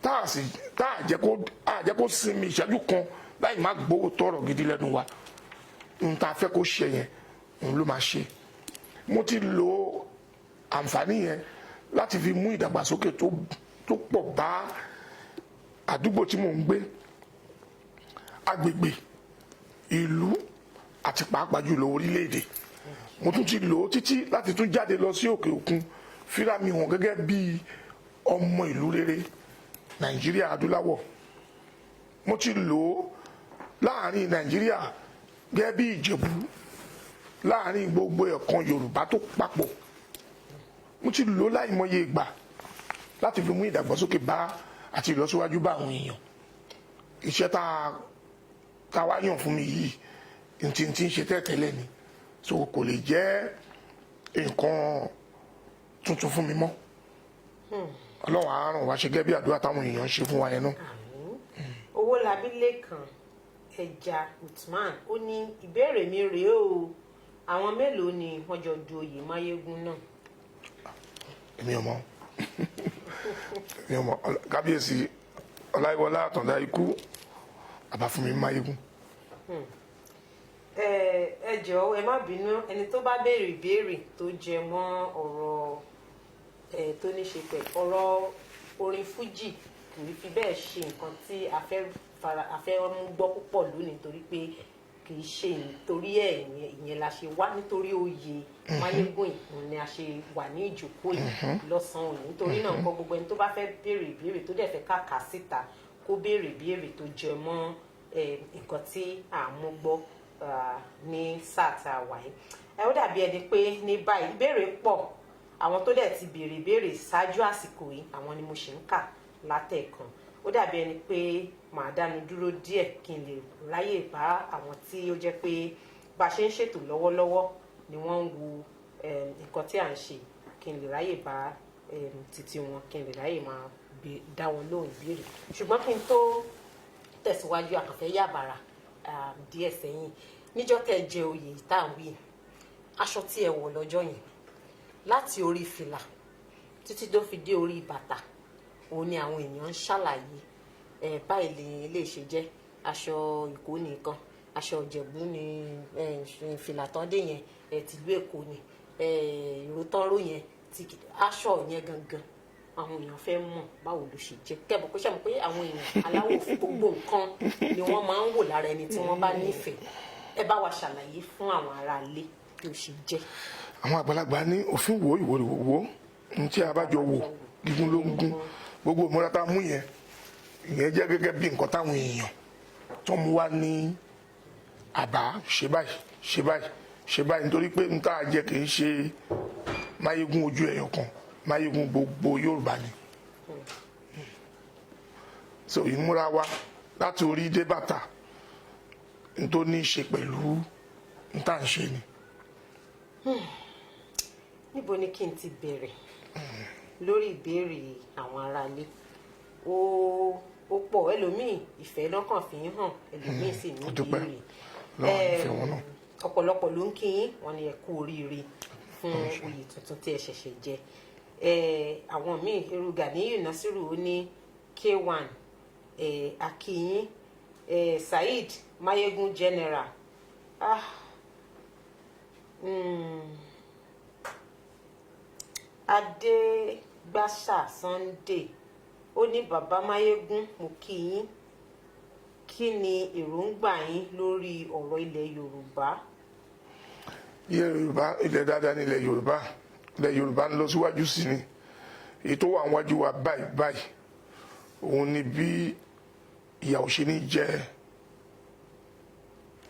tá a jẹ́ kó sinmi ìṣẹ́jú kan láì má gbowó tọrọ gidi lẹ́nu wa, ohun tá a fẹ́ kó ṣe yẹn òun ló máa ṣe. Mo ti lo àǹfààní yẹn láti fi mú ìdàgbàsókè tó pọ̀ bá àdúgbò tí mò ń gbé, agbègbè, ìlú àti pàápàá jùlọ orílẹ̀-èdè. Mo tún ti lò ó títí láti tún jáde lọ sí òkè òkun, fíra mi hàn gẹ́gẹ́ bí ọmọ ìlú rere Nàìjíríà adúláwọ̀. Mo ti lò ó láàrin Nàìjíríà gẹ́gẹ́ bí Ìjẹ̀bú, láàrin gbogbo ẹ̀kan Yorùbá tó papọ̀. Mo ti lò ó láìmọye ìgbà láti fi mú ìdàgbàsókè bá àti ìlọsíwájú bá àwọn èèyàn. Iṣẹ́ tá a wá yàn fún mi yìí tí ń ṣe tẹ́tẹ́lẹ̀ ni, so kò lè jẹ́ nǹkan tuntun fún mi mọ́. Ọlọ́run á ràn wá ṣe gẹ́gẹ́ bí àdúrà táwọn èèyàn ṣe fún wa yẹn náà. Owólabí Lékan Ẹja Uthman ó ní ìbéèrè mi rèé o, àwọn mélòó ni wọ́n jọ du oyè Máyégún náà? Èmi ò mọ̀. Kábíyèsí Ọláyíwọlá Àtàndá ikú, Àbáfúnmi Máyégún. Ẹ jọ̀ọ́ ẹ má bínú, ẹni tó bá béèrè ìbéèrè tó jẹ mọ́ ọ̀rọ̀ tó ní ṣe pẹ̀lú ọ̀rọ̀ orin fújì kò ní fi bẹ́ẹ̀ ṣe nǹkan tí a fẹ́ mú gbọ́ púpọ̀ lónìí, torí pé kì í ṣe nítorí ìyẹn la ṣe wá, nítorí oyè Máyégún ìkùn ni a ṣe wà ní ìjókòó yìí lọ́sàn-án òní. Nítorí náà nǹkan gbogbo ẹni tó bá fẹ́ béèrè ìbéèrè tó dẹ̀ fẹ́ kàkà síta kó béèrè ìbéèrè tó jẹ mọ́ nǹkan tí à ń mú gbọ́ ní sáà tá a wà yìí. Ó dàbí ẹni pé ní báyìí ìbéèrè pọ̀, àwọn tó dẹ̀ ti béèrè ìbéèrè ṣáájú àsìkò yìí àwọn ni mo ṣe ń kà látẹ̀ẹ̀kan. Ó dàbí ẹni pé màá dánu dúró díẹ̀ kí n lè ráyè bá àwọn tí ó jẹ́ pé bá a ṣe ń ṣètò lọ́wọ́lọ́wọ́ ni wọ́n ń wo nǹkan tí à ń ṣe, kí n lè ráyè bá títí wọn, kí n lè ráyè máa dá wọn lóhùn ìbéèrè. Ṣùgbọ́n kí n tó tẹ̀síwájú àkànfẹ́ yàbàrà díẹ̀ sẹ́yìn, níjọ́ tẹ́ jẹ oyè tá à ń wí, aṣọ tí ẹ wọ̀ lọ́jọ́ yẹn láti orí fìlà títí tó fi dé orí bàtà, òun ni àwọn èèyàn ń ṣàlàyé báyìí lè lè ṣe jẹ́. Aṣọ Èkó nìkan, aṣọ Ìjẹ̀bú ni fìlà tán dé yẹn, tìlú Èkó ni ìró tán ró yẹn, aṣọ yẹn gangan àwọn èèyàn fẹ́ mọ̀ báwo ló ṣe jẹ́. Kẹ́bọ̀ kó ṣàmù pé àwọn èèyàn aláwọ̀ fún gbogbo nǹkan ni wọ́n máa ń wò lára ẹni tí wọ́n bá nífẹ̀ẹ́. Ẹ bá wa ṣàlàyé fún àwọn ará ilé bí ó ṣe jẹ́. Àwọn àgbàlagbà ní òfin wo ìwòrìwò ní tí a bá jọ wò gígùn ló ń gún. Gbogbo ìmúra tá a mú yẹn, ìyẹn jẹ́ gẹ́gẹ́ bí nǹkan táwọn èèyàn tó mú wá ní àbá ṣe báyìí ṣe báyìí ṣe báyìí, nítorí pé n tá a jẹ kì í ṣe Máyégún ojú ẹyọ kan, Máyégún gbogbo Yorùbá ni. so ìmúra wa láti orí dé bàtà n tó ní í ṣe pẹ̀lú n tá à ń ṣe ni. níbo ni kí n ti bẹ̀rẹ̀ lórí ìbéèrè àwọn aráalé ó pọ̀ ẹlòmíì ìfẹ́ lọ́kàn fi ń hàn ẹlòmíì sì ní ìbéèrè ọ̀pọ̀lọpọ̀ ló ń kí yín wọ́n ní ẹ kú oríire fún oyè tuntun tí ẹ ṣẹ̀ṣẹ̀ jẹ àwọn míì irú Ganiyu Nasiru ó ní K1 Akiyin Saheed Mayegun General Adégbàsà Sunday ó ní bàbá Mayegun mo kí yín kí ni èròǹgbà yín lórí ọ̀rọ̀ ilẹ̀ Yorùbá. ilẹ̀ dáadáa ní ilẹ̀ Yorùbá ń lọ síwájú sí ni èyí tó wà níwájú wa báyìí òun ni bí ìyà ò ṣe ní jẹ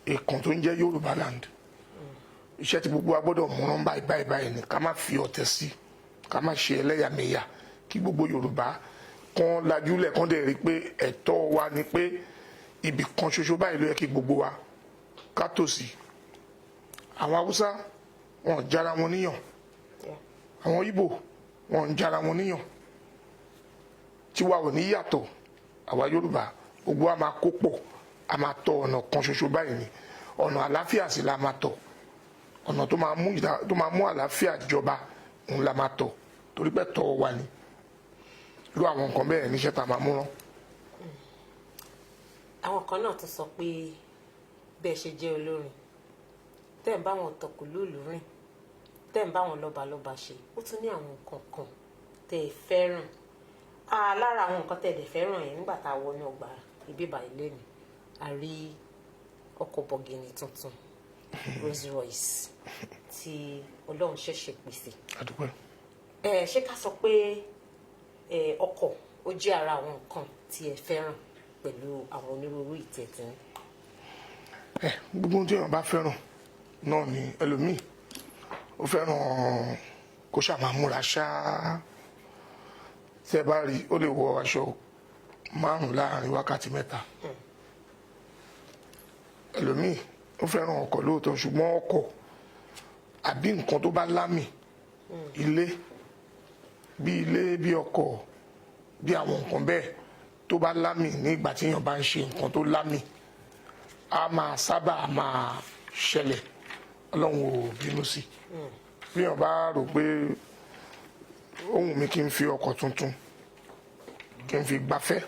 ìkan tó ń jẹ́ Yorùbá land iṣẹ́ tí gbogbo wa gbọ́dọ̀ múràn báyìí ni ká má fi ọ̀tẹ̀ sí ká má ṣe ẹlẹ́yàmẹ̀yà kí gbogbo Yorùbá kan lajúlẹ̀ kan dẹ̀ rí pé ẹ̀tọ́ wa ni pé ibì kan ṣoṣo báyìí ló yẹ kí gbogbo wa ká tò sí. Àwọn Haúsá wọn jára wọn níyàn, àwọn Ìgbò wọn jára wọn níyàn, tiwa ò ní yàtọ̀ àwa Yorùbá gbogbo wa máa kó pọ̀ a máa tọ ọ̀nà kan ṣoṣo báyìí ni ọ̀nà àlàáfíà sì la máa tọ̀ ọ̀nà tó máa mú àlàáfíà jọba òun la máa tọ̀ torí pé tọ́ wa ni irú àwọn nǹkan bẹ́ẹ̀ níṣẹ́ tá a máa mú rán. àwọn kan náà tún sọ pé bẹ́ẹ̀ ṣe jẹ́ olórin tẹ́ ń bá wọn tọkùlùlù rìn tẹ́ ń bá wọn lọ́balọ́ba ṣe ó tún ní àwọn nǹkan kan tẹ́ ẹ fẹ́ràn lára àwọn nǹkan tẹ́ ẹ dẹ̀ fẹ́ràn yẹn nígbà tá a wọnú ọgbà ìbíbà ilé mi a rí ọkọ̀ bọ̀gìnì tuntun Rolls Royce tí Ọlọ́run ṣẹ̀ṣẹ̀ pèsè. Ṣé ká sọ pé ọkọ̀ ó jẹ́ ara àwọn nǹkan tí ẹ fẹ́ràn pẹ̀lú àwọn onírúurú ìtẹ̀tẹ̀? Gbogbo ohun tí èèyàn bá fẹ́ràn náà ni ẹlòmíì ó fẹ́ràn kó ṣáà máa múra ṣáá tẹ́ bá rí ó lè wọ aṣọ 5 láàrin wákàtí 3 ẹlòmíì ó fẹ́ràn ọkọ̀ lóòótọ́ ṣùgbọ́n ọkọ̀ àbí nǹkan tó bá lámì ilé bí ọkọ̀ bí àwọn nǹkan bẹ́ẹ̀ tó bá lámì ní ìgbà tí èèyàn bá ń ṣe nǹkan tó lámì a máa sábà máa ṣẹlẹ̀ Ọlọ́run ò bínú sí bí èèyàn bá rò pé ohun mi kí n fi ọkọ̀ tuntun kí n fi gbafẹ́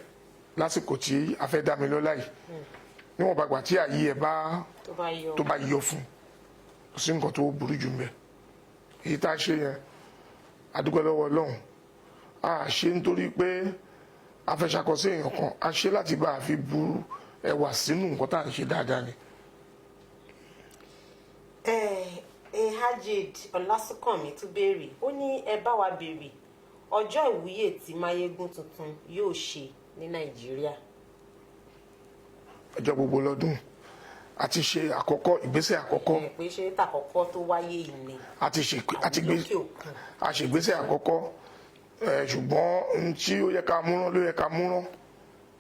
lásìkò tí a fẹ́ dá mi lọ́lá yìí níwọ̀n bàgbà tí àyè ẹ̀ tó bá yọ fún kò sí nǹkan tó burú jù mbẹ èyí tá a ṣe yẹn a dúpẹ́ lọ́wọ́ Ọlọ́run a ṣe nítorí pé a fẹ́ ṣàkọsí èèyàn kan a ṣe láti bá a fi bu ẹwà sínú nǹkan tá à ń ṣe dáadáa ni. Hajid Ọlásùnkànmí tún béèrè ó ní ẹ bá wa béèrè ọjọ́ ìwúyè tí Máyégún tuntun yóò ṣe ní Nàìjíríà. Ọjọ́ gbogbo lọ́dún a ti ṣe àkọ́kọ́ ìgbésẹ̀ àkọ́kọ́. pé ṣé tàkọ́kọ́ tó wáyé yìí ni. a ṣègbésẹ̀ àkọ́kọ́ ṣùgbọ́n ohun tí ó yẹ ká múrán ló yẹ ká múrán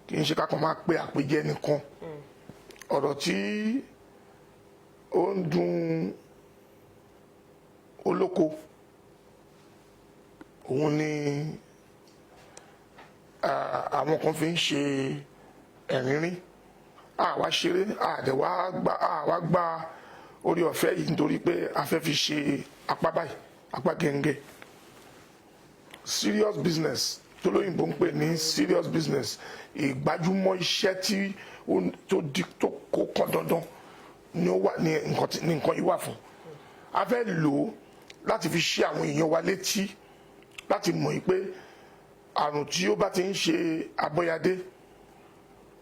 kì í ṣe ká kàn máa pe àpèjẹ nìkan ọ̀rọ̀ tí ó ń dùn olóko òun ni àwọn kan fi ń ṣe ẹ̀rínrín àwa ṣeré àwa gba orí ọ̀fẹ́ yìí nítorí pé a fẹ́ fi ṣe apá báyìí apá gẹ́ngẹ́ serious business tó lóyìnbó ń pè ní serious business ìgbájúmọ́ iṣẹ́ tí tó kó kan dandan ni nǹkan yìí wà fún a fẹ́ lò ó láti fi ṣe àwọn èèyàn wa létí láti mọ̀ pé àrùn tí ó bá ti ń ṣe abọ́yadé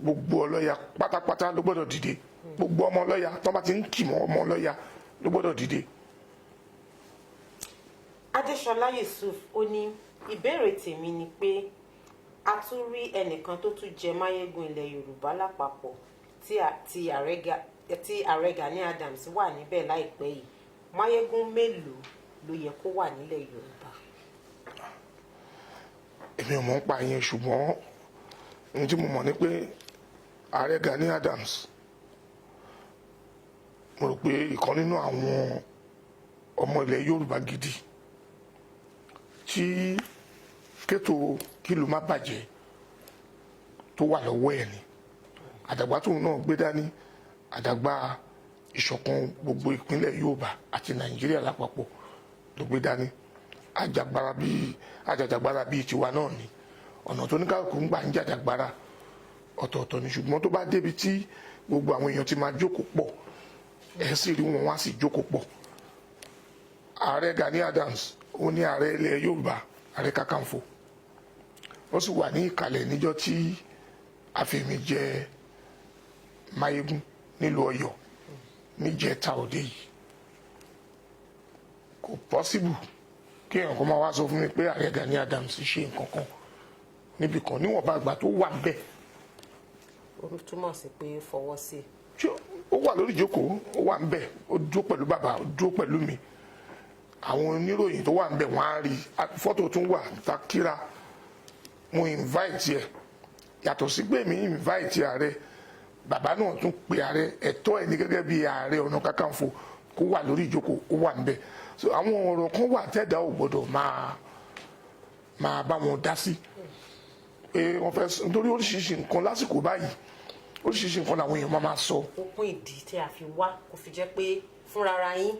gbogbo ọlọ́ya pátápátá ló gbọ́dọ̀ dìde gbogbo ọmọ ọlọ́ya tó bá ti ń kì mọ́ ọmọ ọlọ́ya ló gbọ́dọ̀ dìde. Adéṣọlá Yusuf ó ní ìbéèrè tèmi ni pé a tún rí ẹnìkan tó tún jẹ Máyégún ilẹ̀ Yorùbá lápapọ̀ tí ààrẹ Gani Adams wà níbẹ̀ láìpẹ́ yìí Máyégún mélòó ló yẹ kó wà nílẹ̀ Yorùbá? Èmi ò mọ̀ ń pa yẹn ṣùgbọ́n ohun tí mo mọ̀ ni pé ààrẹ Gani Adams mo rò pé ìkan nínú àwọn ọmọ ilẹ̀ Yorùbá gidi tí kétò kílù má bàjẹ́ tó wà lọ́wọ́ ẹ̀ ni àdàgbà tóun náà gbé dání àdàgbà ìṣọ̀kan gbogbo ìpínlẹ̀ Yorùbá àti Nàìjíríà lápapọ̀ ló gbé dání àjàjàgbara bíi tiwa náà ni ọ̀nà tó ní kálukú ń gbà ń jàjàgbara ọ̀tọ̀ọ̀tọ̀ ni ṣùgbọ́n tó bá débi tí gbogbo àwọn èèyàn ti máa jókòó pọ̀ ẹ̀ sì rí wọn wá sí jókòó pọ̀ ààrẹ Gani Adams ó ní ààrẹ ilẹ̀ Yorùbá ààrẹ Kakanfò ó sì wà ní ìkàlẹ̀ níjọ́ tí àfẹ̀mí jẹ Máyégún nílùú Ọ̀yọ́ níjẹta òde yìí kò pọ́síbù kí èèyàn kan máa wá sọ fún mi pé ààrẹ Gani Adams ṣe nǹkan kan níbi kan níwọ̀nba àgbà tó wà bẹ́ẹ̀. ó túmọ̀ sí pé fọwọ́ sí i. ṣé ó wà lórí ìjókòó ó wà ń bẹ̀ ó dúró pẹ̀lú bàbá ó dúró pẹ̀lú mi àwọn oníròyìn tó wà ń bẹ̀ wọ́n á rí fọ́tò tún wà takira mo invite ẹ̀ yàtọ̀ sí pé mi invite ààrẹ bàbá náà tún pe ààrẹ ẹ̀tọ́ ẹ̀ ní gẹ́gẹ́ bí ààrẹ ọ̀nà kakanfò kó wà lórí ìjókòó ó wà ń bẹ̀ so àwọn ọ̀rọ̀ kan wà tẹ́dá ò gbọ́dọ̀ máa bá wọn dá sí pé wọ́n fẹ́ nítorí oríṣiríṣi nǹkan lásìkò báyìí oríṣiríṣi nǹkan làwọn èèyàn máa sọ. ó kún ìdí tí a fi wá kó fi jẹ́ pé fúnra yín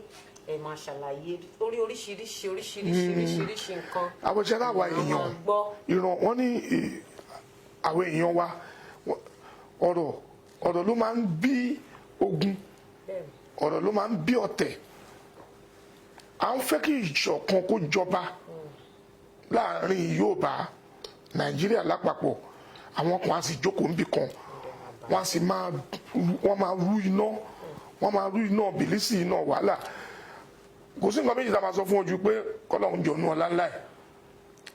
ẹ máa ṣàlàyé lórí oríṣiríṣi nǹkan. àwọn ìṣẹ́lá àwa èèyàn ìran wọn ní àwọn èèyàn wa ọ̀rọ̀ ló máa ń bí ogun ọ̀rọ̀ ló máa ń bí ọ̀tẹ̀ à ń fẹ́ kí ìṣọ̀kan kó jọba láàrin Yorùbá Nàìjíríà lápapọ̀ àwọn kan á sì jókòó níbì kan wọ́n á sì máa rú iná bìlísì iná wàhálà kò sí nǹkan méjì tá a máa sọ fún ojú pé kọ́lọ́hún jọ̀nú ọlá ńlá ẹ̀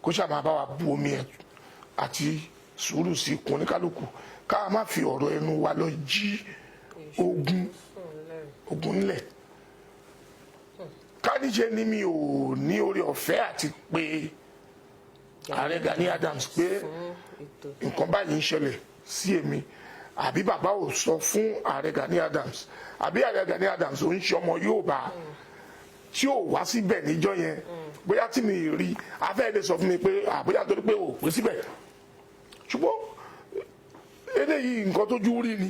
kó ṣáà máa bá wa bu omi ẹ̀ àti sùúrù sí ikùn oníkálukú ká má fi ọ̀rọ̀ ẹnu wa lọ jí ogun ńlẹ̀ káníjẹ ni mi ò ní orí ọ̀fẹ́ àti pé ààrẹ Gani Adams pé nǹkan báyìí ń ṣẹlẹ̀ sí èmi àbí bàbá ò sọ fún ààrẹ Gani Adams àbí ààrẹ Gani Adams ò ń ṣe ọmọ Yorùbá tí ò wá síbẹ̀ níjọ́ yẹn bóyá tí mi rí afẹ́ lè sọ fún mi pé àbóyá torí pé ò pé síbẹ̀ ṣùgbọ́n eléyìí nǹkan tójú rí ni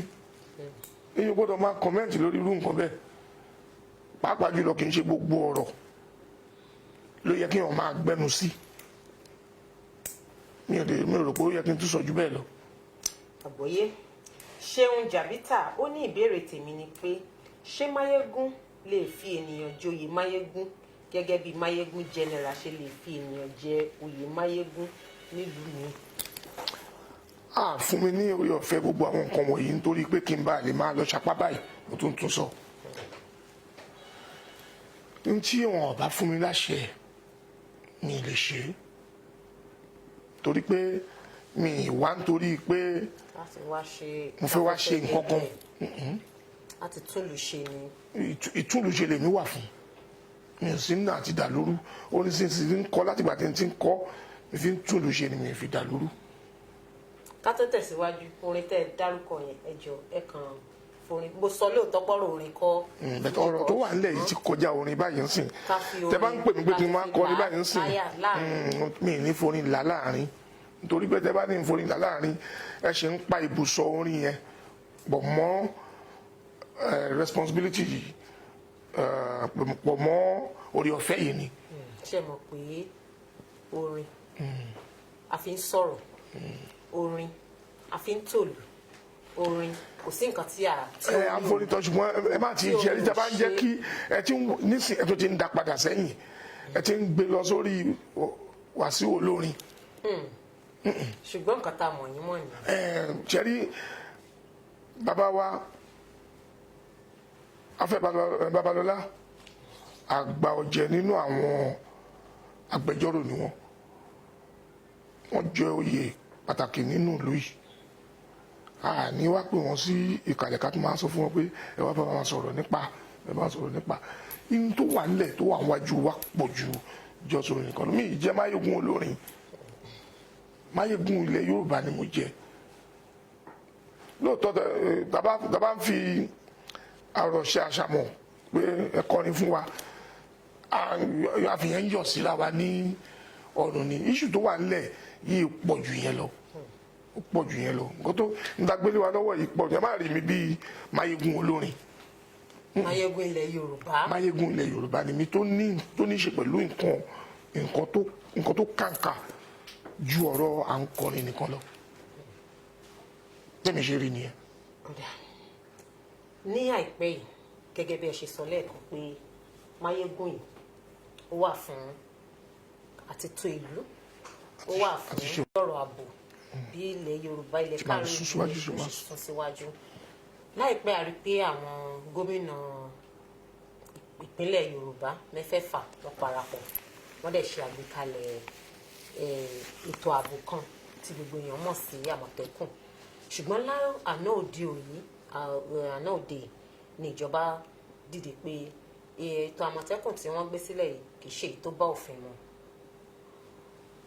èyí gbọ́dọ̀ máa kọ́mẹ́ǹtì lórí irú nǹkan bẹ́ẹ̀ pàápàá jùlọ kì í ṣe gbogbo ọ̀rọ̀ ló yẹ kí wọ́n máa gbẹ́nu sí mi ò rò pé ó yẹ kí n tún sọ jù bẹ́ẹ̀ lọ. àgbọ́yé Ṣeun Jàbítà ó ní ìbéèrè tèmi ni pé ṣé Máyégún lè fi ènìyàn joyè Máyégún gẹ́gẹ́ bí Máyégún general ṣe lè fi ènìyàn jẹ oyè Máyégún nílùú mi. Fún mi ní orí ọ̀fẹ́ gbogbo àwọn nǹkan wọ̀nyí nítorí pé kí n bá lè máa lọ sapá báyìí mo tún sọ. n tí wọn ò bá fún mi láṣẹ mi lè ṣe é torí pé mi wá nítorí pé mo fẹ́ wá ṣe nǹkan kan. láti túlù ṣe ni. ìtúlùṣe lèmi wà fún mi ò sí ní àti dàlúrú orin sì ń kọ láti gbà tí n ti ń kọ mi fi ń túlùṣe ni mi fi dàlúrú. ká tó tẹ̀síwájú orin tẹ́ ẹ dárúkọ yẹn ẹ jọ ẹ kàn forin mo sọ lóòótọ́ pọ́rọ̀ orin kọ́. bẹ̀tẹ̀ ọ̀rọ̀ tó wà nílẹ̀ yìí ti kọjá orin báyìí ń sìn tẹ bá ń pè mí pé kí n máa kọrin báyìí ń sìn mi ní forin là láàrin nítorí pé tẹ bá ní forin là láàrin ẹ ṣe ń pa ibùsọ̀ orin yẹn bọ̀ mọ́ responsibility yìí pọ̀ mọ́ orí ọ̀fẹ́ yìí ni. ṣe mọ̀ pé orin a fi ń sọ̀rọ̀ orin a fi ń tòlù orin kò sí nǹkan tí a. àforítọ́ ṣùgbọ́n ẹ má ti ṣe ẹni tí a bá ń jẹ́ kí ẹ ti ń nísìn ẹ tó ti ń da padà sẹ́yìn ẹ ti ń gbé lọ sórí Wàsíù olórin. ṣùgbọ́n nǹkan tá a mọ̀ yín mọ̀ ni. ṣẹ́rí bàbá wa Afẹ́ Babalọ́lá àgbà ọ̀jẹ̀ nínú àwọn agbẹjọ́rò ni wọ́n jẹ́ oyè pàtàkì nínú ìlú yìí ní wá pé wọ́n sí ìkàlẹ̀ ká tó máa sọ fún wọn pé ẹ wá bá wa sọ̀rọ̀ nípa ihun tó wà nílẹ̀ tó wà wájú wa pọ̀ ju ìjọsọ̀rọ̀ nìkan lómi ìjẹ́ Máyégún olórin Máyégún ilẹ̀ Yorùbá ni mo jẹ́ lóòótọ́ tàbá ń fi àròṣe àṣàmọ̀ pé ẹ̀kọ́ ni fún wa àfihàn yọ̀ síra wa ní ọ̀run ni iṣu tó wà nílẹ̀ yìí pọ̀ jù yẹn lọ ó pọ̀ jù yẹn lọ nǹkan tó ń dagbélé wa lọ́wọ́ yìí pọ̀ jù ẹ má rí mi bíi Máyégún olórin. Máyégún ilẹ̀ Yorùbá. Máyégún ilẹ̀ Yorùbá ni mi tó ní ṣe pẹ̀lú nǹkan tó kàǹkà ju ọ̀rọ̀ à ń kọrin nìkan lọ tẹ́mi ṣe rí nìyẹn. ní àìpẹ́ yìí gẹ́gẹ́ bí ẹ ṣe sọ lẹ́ẹ̀kan pé Máyégún yìí ó wà fún àtìtò ìlú ó wà fún ọ̀rọ̀ ààbò bí ilẹ̀ Yorùbá ilẹ̀ káàrin ìlú sún síwájú. láìpẹ́ a rí pé àwọn gómìnà ìpínlẹ̀ Yorùbá mẹ́fẹ̀ẹ̀fà wọ́n parapọ̀ wọ́n dẹ̀ ṣe àgbékalẹ̀ ètò ààbò kan tí gbogbo èèyàn mọ̀ sí Àmọ̀tẹ́kùn. ṣùgbọ́n àná òde ni ìjọba dìde pé ètò Àmọ̀tẹ́kùn tí wọ́n gbé sílẹ̀ yìí kì í ṣe èyí tó bá òfin mu.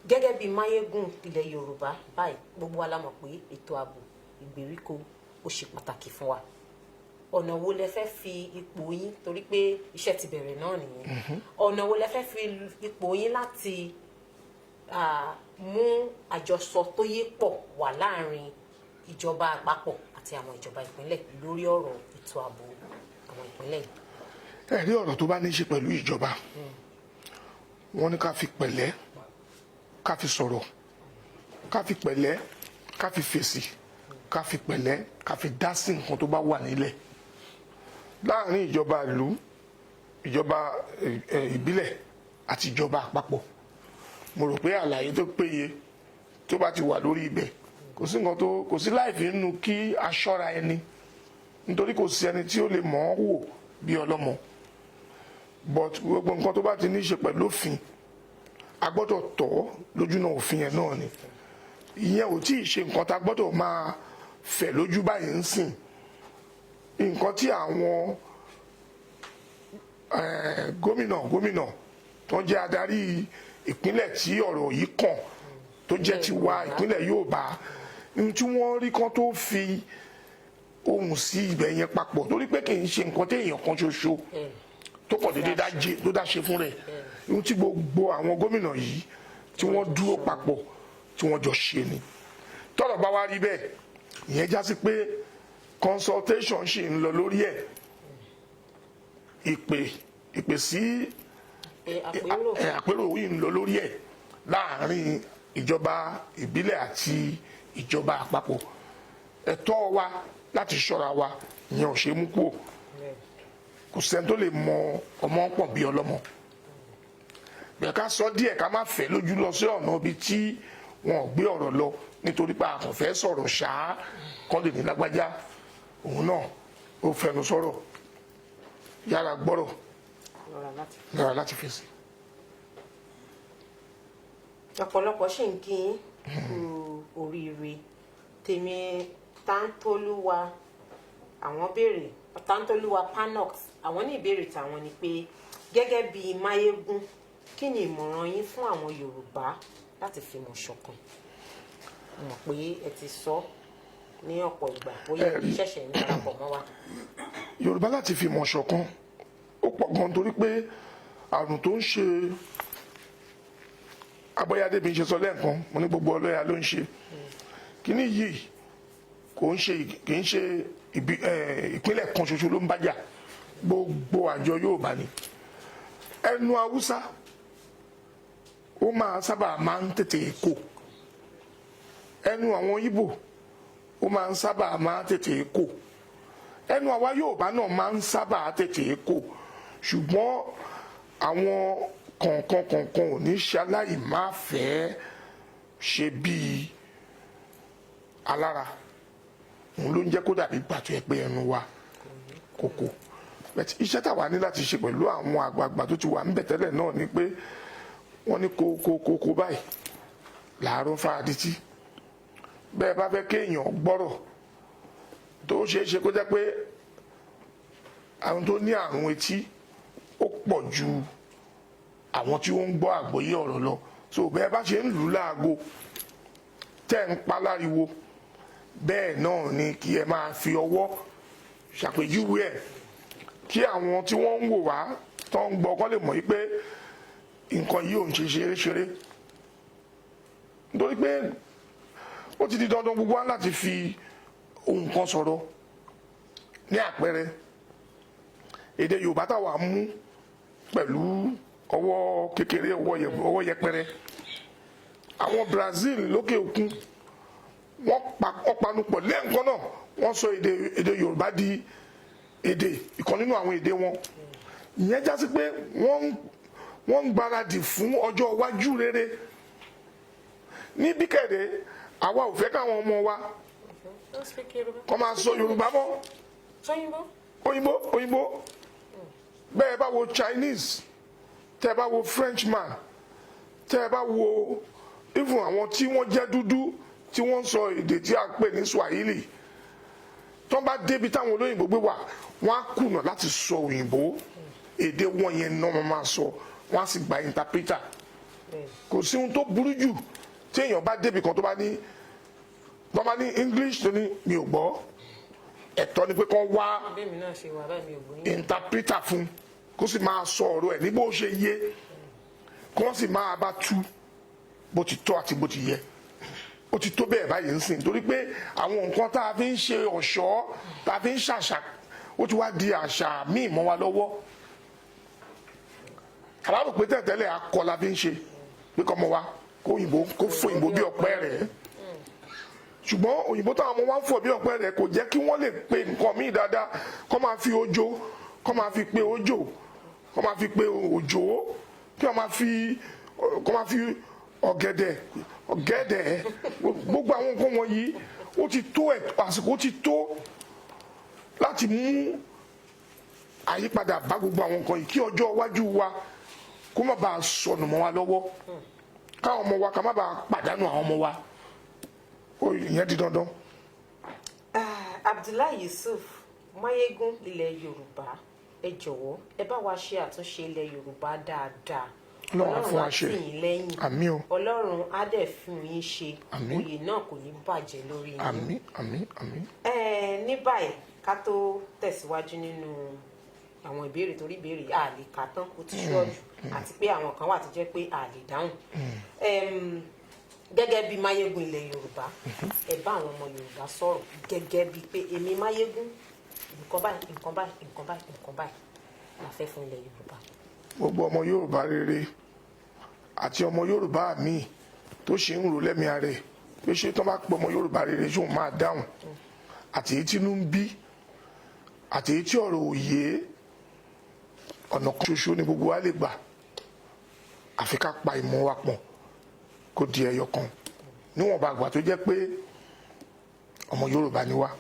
gẹ́gẹ́ bí Máyégún ilẹ̀ Yorùbá báyìí gbogbo wa la mọ̀ pé ètò ààbò ìgbèríko ó ṣe pàtàkì fún wa. ọ̀nà wo lẹ fẹ́ fi ipò yín torí pé iṣẹ́ ti bẹ̀rẹ̀ náà nìyẹn ọ̀nà wo lẹ fẹ́ fi ipò yín láti mú àjọsọ tó yé pọ̀ wà láàrin ìjọba àpapọ̀ àti àwọn ìjọba ìpínlẹ̀ lórí ọ̀rọ̀ ètò ààbò àwọn ìpínlẹ̀ yìí. ẹ̀rí ọ̀rọ̀ tó bá ní í ṣe pẹ̀lú ìjọba wọ́n ní ká fi pẹ̀lẹ́ ká fi sọ̀rọ̀ ká fi pẹ̀lẹ́ ká fi fèsì ká fi pẹ̀lẹ́ ká fi dá sí nǹkan tó bá wà nílẹ̀ láàrin ìjọba ìlú ìjọba ìbílẹ̀ àti ìjọba àpapọ̀. mo rò pé àlàyé tó péye tó bá ti wà lórí ibẹ̀ kò sí láìfí nínú kí a ṣọ́ra ẹni nítorí kò sí ẹni tí ó lè mọ̀ ọ́ wò bí ọlọ́mọ but gbogbo nǹkan tó bá ti ní í ṣe pẹ̀lú òfin a gbọ́dọ̀ tọ́ lójúnà òfin yẹn náà ni ìyẹn ò tí ì ṣe nǹkan tá a gbọ́dọ̀ máa fẹ̀ lójú báyìí ń sìn nǹkan tí àwọn gómìnà tó ń jẹ́ adarí ìpínlẹ̀ tí ọ̀rọ̀ yìí kàn tó jẹ́ tiwa ìpínlẹ̀ Yorùbá ní tí wọ́n rí kan tó fi ohùn sí ibẹ̀ yẹn papọ̀ torí pé kì í ṣe nǹkan téèyàn kan ṣoṣo tó kàn déédéé dá ṣe fún rẹ̀ ohun tí gbogbo àwọn gómìnà yìí tí wọ́n dúró papọ̀ tí wọ́n jọ ṣe ni tọ́rọ̀ bá wá rí bẹ́ẹ̀ ìyẹn já sí pé consultation ṣì ń lọ lórí ẹ̀ ìpè sí àpérò yìí ń lọ lórí ẹ̀ láàrin ìjọba ìbílẹ̀ àti ìjọba àpapọ̀ ẹ̀tọ́ wa láti ṣọ́ra wa ìyẹn ò ṣe mú kúrò kò sẹ́ni tó lè mọ ọmọ pọ̀ bí ọlọ́mọ bẹ́ẹ̀ ká sọ díẹ̀ ká má fẹ́ lójú lọ sí ọ̀nà ibi tí wọn ò gbé ọ̀rọ̀ lọ nítorí pé àkànfẹ́ sọ̀rọ̀ ṣáá kọ́ lè ní lágbájá òun náà ó fẹnu sọ̀rọ̀ yára gbọ́rọ̀ lọ́ra láti fèsì. ọ̀pọ̀lọpọ̀ ṣì ń kí oríire tèmi Tántólúwa àwọn béèrè Tántólúwa Panox àwọn ní ìbéèrè tàwọn ni pé gẹ́gẹ́ bí Máyégún kí ni ìmọ̀ràn yín fún àwọn Yorùbá láti fìmọ̀ ṣọ̀kan mọ̀ pé ẹ ti sọ ní ọ̀pọ̀ ìgbà bóyá ṣẹ̀ṣẹ̀ ń darapọ̀ mọ́ wa. Yorùbá láti fìmọ̀ ṣọ̀kan ó pọ̀ gan torí pé àrùn tó ń ṣe Abọ́yádé bí n ṣe sọ lẹ́ẹ̀kan mo ní gbogbo ọlọ́yà ló ń ṣe kíní yìí kì í ṣe ìpínlẹ̀ kan ṣoṣo ló ń bájà gbogbo àjọ Yorùbá ni ẹnu Haúsá ó sábà máa ń tètè kó ẹnu àwọn Ìgbò ó sábà máa ń tètè kó ẹnu àwa Yorùbá náà máa ń sábà tètè kó ṣùgbọ́n àwọn kọ̀ọ̀kan ò ní ṣaláì má fẹ́ ṣe bíi alára òun ló ń jẹ́ kó dàbí pàtó ẹ pé ẹnu wa kòkò iṣẹ́ tàwa ní láti ṣe pẹ̀lú àwọn àgbààgbà tó ti wà níbẹ̀ tẹ́lẹ̀ náà ni pé wọ́n ní kókó báyìí làárọ̀ fáadití bẹ́ẹ̀ bá fẹ́ kéèyàn gbọ́rọ̀ tó ṣeé ṣe kó jẹ́ pé àwọn tó ní àrùn etí ó pọ̀ ju àwọn tí wọ́n ń gbọ́ àgbọ́yé ọ̀rọ̀ lọ so bẹ́ẹ̀ bá ṣe ń lù ú láago tẹ́ ń pa láriwo bẹ́ẹ̀ náà ni kí ẹ máa fi ọwọ́ ṣàpèjúwe ẹ̀ kí àwọn tí wọ́n ń wò wá tó ń gbọ́ kọ́ lè mọ̀ pé nǹkan yìí ò ń ṣe ṣeré nítorí pé ó ti di dandan gbogbo wa láti fi ohun kan sọ̀rọ̀. Ní àpẹẹrẹ èdè Yorùbá táwa mú pẹ̀lú ọwọ́ kékeré ọwọ́ yẹpẹrẹ, àwọn Brazil lókè òkun wọ́n panupọ̀ lẹ́ẹ̀kan náà wọ́n sọ èdè Yorùbá di èdè ìkan nínú àwọn èdè wọn. Ìyẹn já sí pé wọ́n ń gbáradì fún ọjọ́ iwájú rere. Ní bíkẹ̀dẹ̀ àwa ò fẹ́ káwọn ọmọ wa kọ́ máa sọ Yorùbá mọ́, òyìnbó. Bẹ́ẹ̀ bá wo Chinese, tẹ́ bá wo Frenchman, tẹ́ bá wo even àwọn tí wọ́n jẹ́ dúdú tí wọ́n ń sọ èdè tí a pè ní Swahili, tó bá débi táwọn olóyìnbó gbé wà wọ́n á kùnà láti sọ òyìnbó, èdè wọn yẹn náà wọ́n máa sọ, wọ́n á sì gba interpreter. Kò sí ohun tó burú jù tí èèyàn bá débi kan tó bá ní English tó ní mi ò gbọ́, ẹ̀tọ́ ni pé kán wá interpreter fún kó sì máa sọ ọ̀rọ̀ ẹ̀ ní bó ṣe yé, kó wọ́n sì máa bá tú bó ti tọ́ àti bó ti yẹ. Ó ti tó bẹ́ẹ̀ báyìí ń sìn torí pé àwọn nǹkan tá a fi ń ṣe ọ̀ṣọ́, tá a fi ń ṣàṣà, ó ti wá di àṣà míì mọ́ wa lọ́wọ́. Àbárò pé tẹ̀tẹ̀lẹ̀ akọ la fi ń ṣe pé kọ́mọ wa kó fò òyìnbó bí ọ̀pẹ rẹ̀, ṣùgbọ́n òyìnbó táwọn ọmọ wa ń fò bí ọ̀pẹ rẹ̀ kò jẹ́ kí wọ́n lè pe nǹkan míì dáadáa, kọ́ máa fi ojo, kọ́ máa fi pe ojo, kọ́ máa fi pe òjò, kí wọ́n máa fi ọ̀gẹ̀dẹ̀ gbogbo àwọn nǹkan wọ̀nyí. Ó ti tó àsìkò ti tó láti mú àyípadà bá gbogbo àwọn nǹkan yìí kí ọjọ́ iwájú wa kó má bàa sọnù mọ́ wa lọ́wọ́, káwọn ọmọ wa ká má bàa pàdánù àwọn ọmọ wa. Ìyẹn di dandan. Abdullahi Yusuf, Máyégún ilẹ̀ Yorùbá, ẹ jọ̀wọ́ ẹ bá wa ṣe àtúnṣe ilẹ̀ Yorùbá dáadáa. Ọlọ́run á fún wa ṣe. Ọlọ́run á tì yín lẹ́yìn. Àmín o. Ọlọ́run á dẹ̀ fún yín ṣe. Àmín. Oyè náà kò ní bàjẹ́ lórí yín. Àmín, àmín, àmín. Ní báyìí ká tó tẹ̀síwájú nínú àwọn ìbéèrè torí ìbéèrè a lè kà tán ó ti ṣọ́ọ̀jù àti pé àwọn kan wà tó jẹ́ pé a lè dáhùn. Gẹ́gẹ́ bí Máyégún ilẹ̀ Yorùbá, ẹ bá àwọn ọmọ Yorùbá sọ̀rọ̀ gẹ́gẹ́ bíi pé èmi Máyégún nǹkan báyìí la fẹ́ fún ilẹ̀ Yorùbá. Gbogbo ọmọ Yorùbá rere àti ọmọ Yorùbá míì tó ṣe ń rò lẹ́mìí ara ẹ̀ pé ṣé tó bá pọ̀ ọmọ Yorùbá rere ṣóun máa dáhùn, àti èyí tí inú ń bí àti èyí tí ọ̀rọ̀ òye, ọ̀nà kan ṣoṣo ni gbogbo wa lè gbà, àfi ká pa ìmọ̀ wa pọ̀ kó di ẹyọ kan níwọ̀nba àgbà tó jẹ́ pé ọmọ Yorùbá ni wá.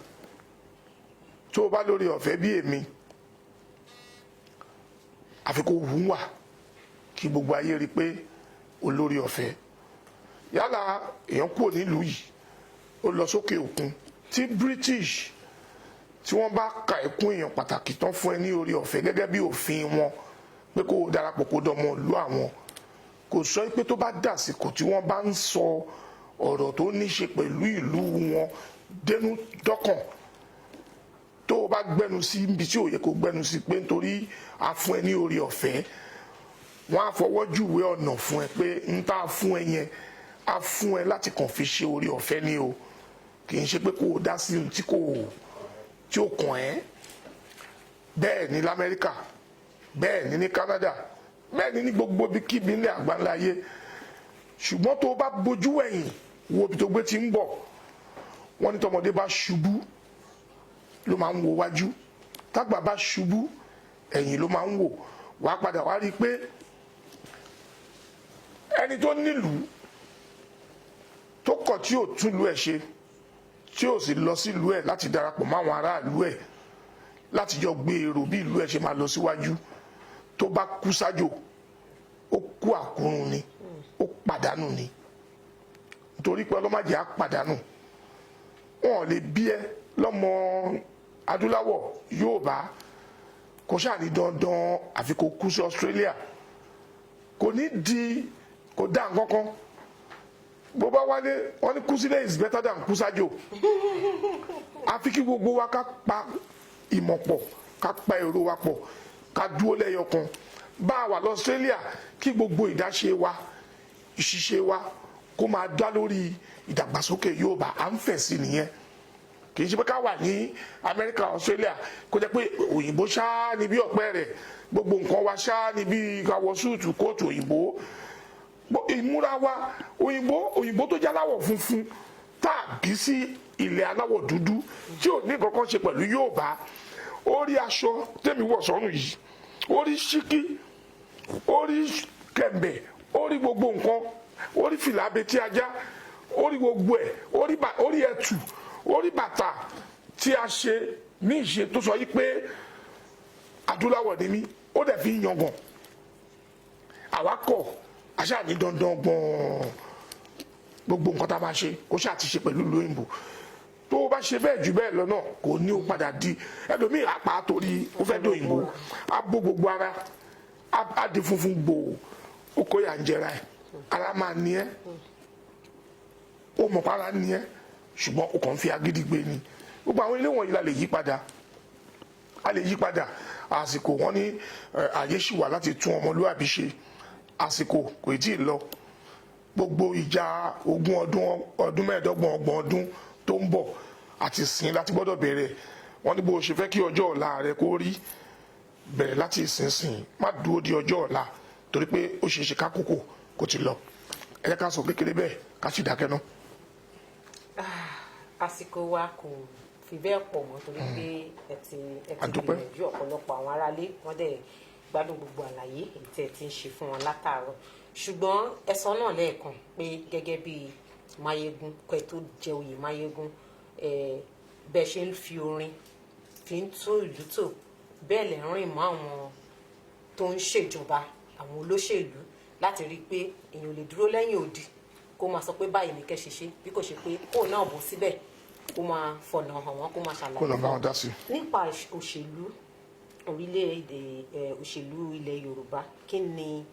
Tó o bá lórí ọ̀fẹ́ bí èmi, àfi kó wù wá kí gbogbo ayé rí pé olórí ọ̀fẹ́. Yálà èèyàn kúrò nílùú yìí ó lọ sókè òkun, tí British tí wọ́n bá ka ẹ̀kún èèyàn pàtàkì tán fún ẹ ní orí ọ̀fẹ́ gẹ́gẹ́ bí òfin wọn pé kó o darapọ̀ kó dọmọ ìlú àwọn, kò sọ pé tó bá dàsìkò tí wọ́n bá ń sọ ọ̀rọ̀ tó ní ṣe pẹ̀lú ìlú wọn dénú dọ́kàn, tó o bá gbẹnu sí ibi tí ò yẹ kó gbẹnu sí pé nítorí a fún ẹ ní orí ọ̀fẹ́, wọ́n á fọwọ́ júwe ọ̀nà fún ẹ pé ń tá a fún ẹ yẹn a fún ẹ láti kàn fi ṣe orí ọ̀fẹ́ ni o, kì í ṣe pé kó o dá sí ohun tí ó kàn ẹ́. Bẹ́ẹ̀ ni l'Amẹ́ríkà, bẹ́ẹ̀ ni ní Canada, bẹ́ẹ̀ ni ní gbogbo ibikíbi nílẹ̀ àgbáńlá ayé. Ṣùgbọ́n tó o bá bojú ẹ̀yìn wo ibi tó gbé ti ń bọ̀, wọ́n ní tọmọdé bá ṣubú ló máa ń wo wájú, tágbà bá ṣubú ẹ̀yìn ló máa ń wò. Wàá padà wá rí i pé ẹni tó nílùú tó kọ̀ tí ò túlùú ẹ̀ ṣe, tí ò sì lọ sílùú ẹ̀ láti darapọ̀ máwọn aráàlú ẹ̀ láti jọ gbé èrò bí ìlú ẹ̀ ṣe máa lọ síwájú, tó bá kú sájò ó kú àkúrun ni, ó pàdánù ni. Nítorí pé ọlọ́màjẹ́ á pàdánù. Wọn ò lè bí ẹ lọ́mọ adúláwọ̀ Yorùbá kò ṣáà ní dandan àfi kó kú sí Australia, kò ní di kò dá nǹkan kan. bó bá wálé wọ́n ní kú sílẹ̀ is better than kú sájò. àfi kí gbogbo wa ká pa ìmọ̀ pọ̀ ká pa èrò wa pọ̀ ká dúró lẹ́yọ kan. bá a wà lọ Australia kí gbogbo ìdáṣe wa ìṣiṣẹ́ wa kó máa dá lórí ìdàgbàsókè Yorùbá à ń fẹ̀ sí nìyẹn. kì í ṣe pé ká wà ní Amẹ́ríkà Australia kó jẹ́ pé òyìnbó ṣáá ni bí ọ̀pẹ rẹ̀ gbogbo nǹkan wa ṣáá ni bí ká wọ súùtù kóòtù òyìnbó. ìmúra wa òyìnbó tó jẹ́ aláwọ̀ funfun tàbí sí ilẹ̀ aláwọ̀ dúdú tí ò ní kankan ṣe pẹ̀lú Yorùbá. ó rí aṣọ tẹ́mi wọ̀ sọ́rùn yìí ó rí ṣíkí ó rí kẹ̀m̀bẹ̀ ó rí gbogbo nǹkan ó rí fìlà abetí ajá ó rí gbogbo ẹ̀ ó rí ẹ̀tù ó rí bàtà tí a ṣe ní ìṣe tó sọ yí pé adúláwọ̀ ni mí ó dẹ̀ fi ń yangàn. àwa kọ̀ àṣà ní dandan gbọ̀n gbogbo nǹkan tá a máa ṣe ó ṣáà ti ṣe pẹ̀lú ìlú òyìnbó. tó o bá ṣe bẹ́ẹ̀ jù bẹ́ẹ̀ lọ náà kò ní o padà di ẹlòmíì àpá torí ó fẹ́ dòyìnbó á bó gbogbo ara á di funfun gbòò ó kó yà ń jẹra ẹ̀ ara máa ní ẹ́ ó mọ̀ para ní ẹ́ ṣùgbọ́n ó kàn fi agídí gbé ni. gbogbo àwọn ilé wọ̀nyí la lè yí padà àsìkò wọn ní àyè ṣì wà láti tún ọmọlúwàbí ṣe àsìkò kò tí ì lọ. gbogbo ìjà 20 ọdún 25 30 ọdún tó ń bọ̀ àti sìn láti gbọ́dọ̀ bẹ̀rẹ̀. wọ́n ní bó ṣe fẹ́ kí ọjọ́ ọ̀la rẹ kó rí bẹ̀rẹ̀ láti ìsinsìn má dúró di ọjọ́ ọ̀la torí pé ó ṣeé ṣe kákòókò kó ti lọ. ẹ jẹ́ ká sọ kékeré bẹ́ẹ̀ ká sì dákẹ́ ná. àsìkò wa kò fi bẹ́ẹ̀ pọ̀ mọ́ torí pé ẹ ti gbìyànjú ọ̀pọ̀lọpọ̀ àwọn aráalé wọ́n dẹ̀ gbádùn gbogbo àlàyé èyí tí ẹ ti ń ṣe fún wọn látàárọ̀. ṣùgbọ́n ẹ sọ náà lẹ́ẹ̀kan pé gẹ́gẹ́ bí Máyégún kẹ́ tó jẹ oyè Máyégún bẹ́ẹ̀ ṣe ń fi orin fi ń tó ìlú tò bẹ́ẹ̀ lẹ́ ń rìn mọ́ àwọn tó ń ṣèjọba àwọn olóṣèlú láti rí i pé èèyàn lè dúró lẹ́yìn odi kó máa sọ pé báyìí ní kẹ́ ṣe ṣe bí kò ṣe pé kóun náà bọ́ síbẹ̀ kó máa fọ̀nà hàn wọ́n kó máa ṣàlàyé nípa òṣèlú orílẹ̀-èdè òṣèlú ilẹ̀ Yorùbá. kí ni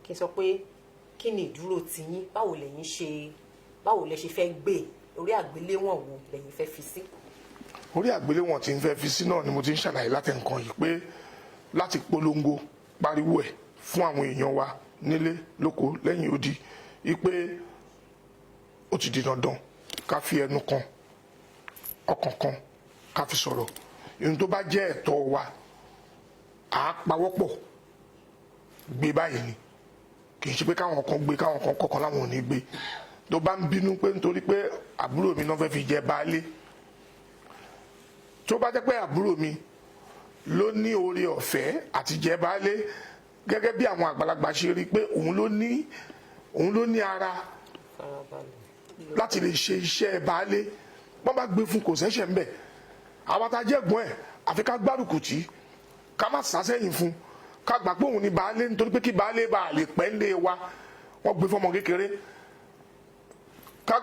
kí n sọ pé kí ni ìdúró tiyín báwo lẹ ṣe fẹ́ gbé orí àgbéléwọ̀n wo lẹ́yìn fẹ́ fi sí. orí àgbéléwọ̀n tí n fẹ́ fi sí náà ni mo ti ń ṣàlàyé láti nǹkan yìí pé láti polongo pariwo ẹ̀ fún àwọn èèyàn wa nílé lóko lẹ́yìn odi wípé ó ti di dandan ká fi ẹnu kan ọkàn kan ká fi sọ̀rọ̀. ohun tó bá jẹ́ ẹ̀tọ́ wa à á pawọ́pọ̀ gbé báyìí ni kì í ṣe pé káwọn kan gbé káwọn kan kọ̀ọ̀kan láwọn ò ní gbé. tó bá ń bínú pé nítorí pé àbúrò mi náà fẹ́ fi jẹ baálé tó bá jẹ́ pé àbúrò mi ló ní oore ọ̀fẹ́ àti jẹ baálé gẹ́gẹ́ bí àwọn àgbàlagbà ṣe rí i pé òun ló ní ara láti lè ṣe iṣẹ́ baálé wọ́n bá gbé fún kò sẹ́sẹ̀ ńbẹ̀. àwọn atajẹ́gbọ́n ẹ̀ àfi ká gbárùkù tí ká má sásẹ́yìn fún ká gbà pé òun ni baálé nítorí pé kí baálé bá lè pẹ́ ńlé wa wọ́n gbé fọmọ kékeré ká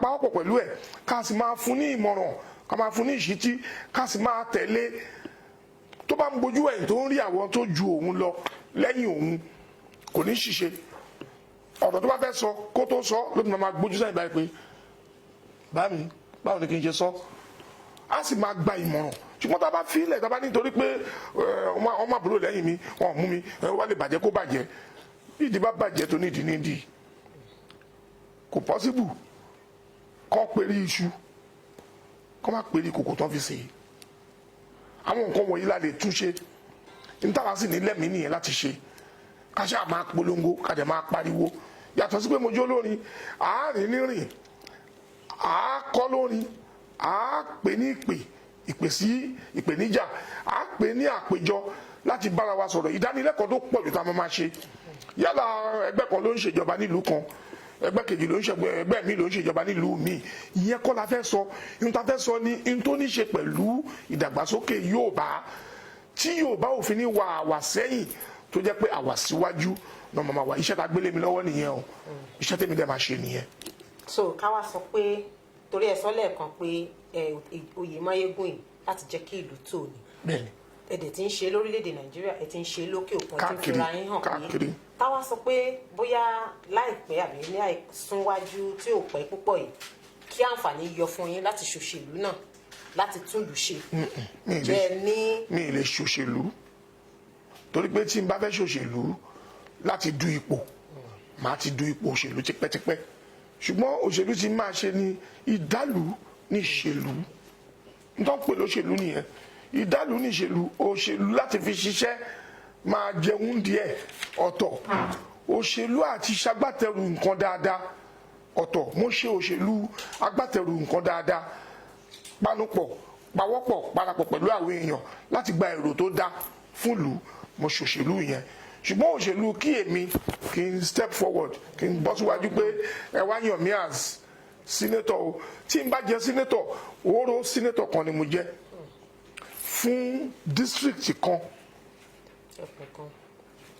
pawọ́pọ̀ pẹ̀lú ẹ̀ ká sì máa fún ní ìmọ̀ràn ká máa fún ní ìṣítí ká sì máa tẹ̀lé. tó bá ń bojú ẹ̀yìn tó ń rí àwọn tó ju òun lọ lẹ́yìn òun kò ní ṣìṣe. ọ̀rọ̀ tó bá fẹ́ sọ kó tó sọ ló ti máa gbójú sẹ́yìn báyìí pé bámi báwo ni kí n ṣe sọ á sì máa gba ìmọ̀ràn. ṣùgbọ́n tá a bá fílẹ̀ tá a bá nítorí pé ọmọ àbúrò lẹ́yìn mi wọn mú mi wá lè bàjẹ́ kó bàjẹ́ ìdí bá bàjẹ́ tó nídìí nídìí kò pọ́síbù kọ́ péré iṣu kọ́ má péré kòkò tán fi sè é. àwọn nǹkan wọ̀nyí la lè túnṣe níta sì ní lẹ́mìí nìyẹn láti ṣe ká ṣáà máa polongo ká dẹ̀ máa pariwo yàtọ̀ sí pé mo jó lórin àárín nírìn àákọ́ lórin àápè ní ìpè sí ìpèníjà àápè ní àpéjọ láti bára wa sọ̀rọ̀ ìdánilẹ́kọ̀ọ́ tó pọ̀ jù tá a máa ṣe yálà ẹgbẹ́ kan ló ń ṣèjọba nílùú kan ẹgbẹ́ kejì ló ń ṣèjọba ẹgbẹ́ mi ló ń ṣèjọba nílùú mi ìyẹn kọ́ la fẹ́ sọ ihun tá a fẹ́ sọ ni ihun tó ní ṣe pẹ̀lú ìdàgbàsókè Yorùbá tí Yorùbá ò fi ní wà àwà sẹ́yìn tó jẹ́ pé àwà síwájú náà màmá wa iṣẹ́ tá a gbélé mi lọ́wọ́ nìyẹn o iṣẹ́ tèmi dẹ̀ máa ṣe nìyẹn. so káwa sọ pé torí ẹ sọ lẹ́ẹ̀kan pé oyè Máyégún yìí láti jẹ́ kí ìlú tò ní. bẹ́ẹ̀ni. ẹ̀dẹ̀ tí ń ṣe lórílẹ̀‐èdè Nàìjíríà ẹ̀ tí ń ṣe lókè òkun tí ń fira yín hàn pé káàkiri. táwa sọ pé bóyá láìpẹ́ àbí ní àìsúnwájú tí ò pẹ́ púpọ̀ yìí kí àǹfààní yọ fún yín láti ṣòṣèlú náà láti túlù ṣe. bẹ́ẹ̀ ni mi ì lè ṣòṣèlú torí pé tí n bá fẹ́ ṣòṣèlú láti du ipò màá ti du ipò òṣèlú tipẹ́tipẹ́ ṣùgbọ́n òṣèlú ti máa ṣe ni ìdálù ní ìṣèlú nítorí pé lóṣèlú nìyẹn ìdálù ní ìṣèlú òṣèlú láti fi ṣiṣẹ́ máa jẹun díẹ̀ ọ̀tọ̀ òṣèlú àti ṣagbátẹrù nǹkan dáadáa ọ̀tọ̀ mo ṣe òṣèlú agbátẹrù nǹkan dáadáa panupọ̀ pawọ́pọ̀ parapọ̀ pẹ̀lú àwọn èèyàn láti gba èrò tó dáa fúnlùú mo ṣòṣèlú yẹn ṣùgbọ́n òṣèlú kí èmi kí n step forward kí n bọ́ síwájú pé ẹ wá yàn mí as senator o tí n bá jẹ senator òórò senator kan ni mo jẹ fún district kan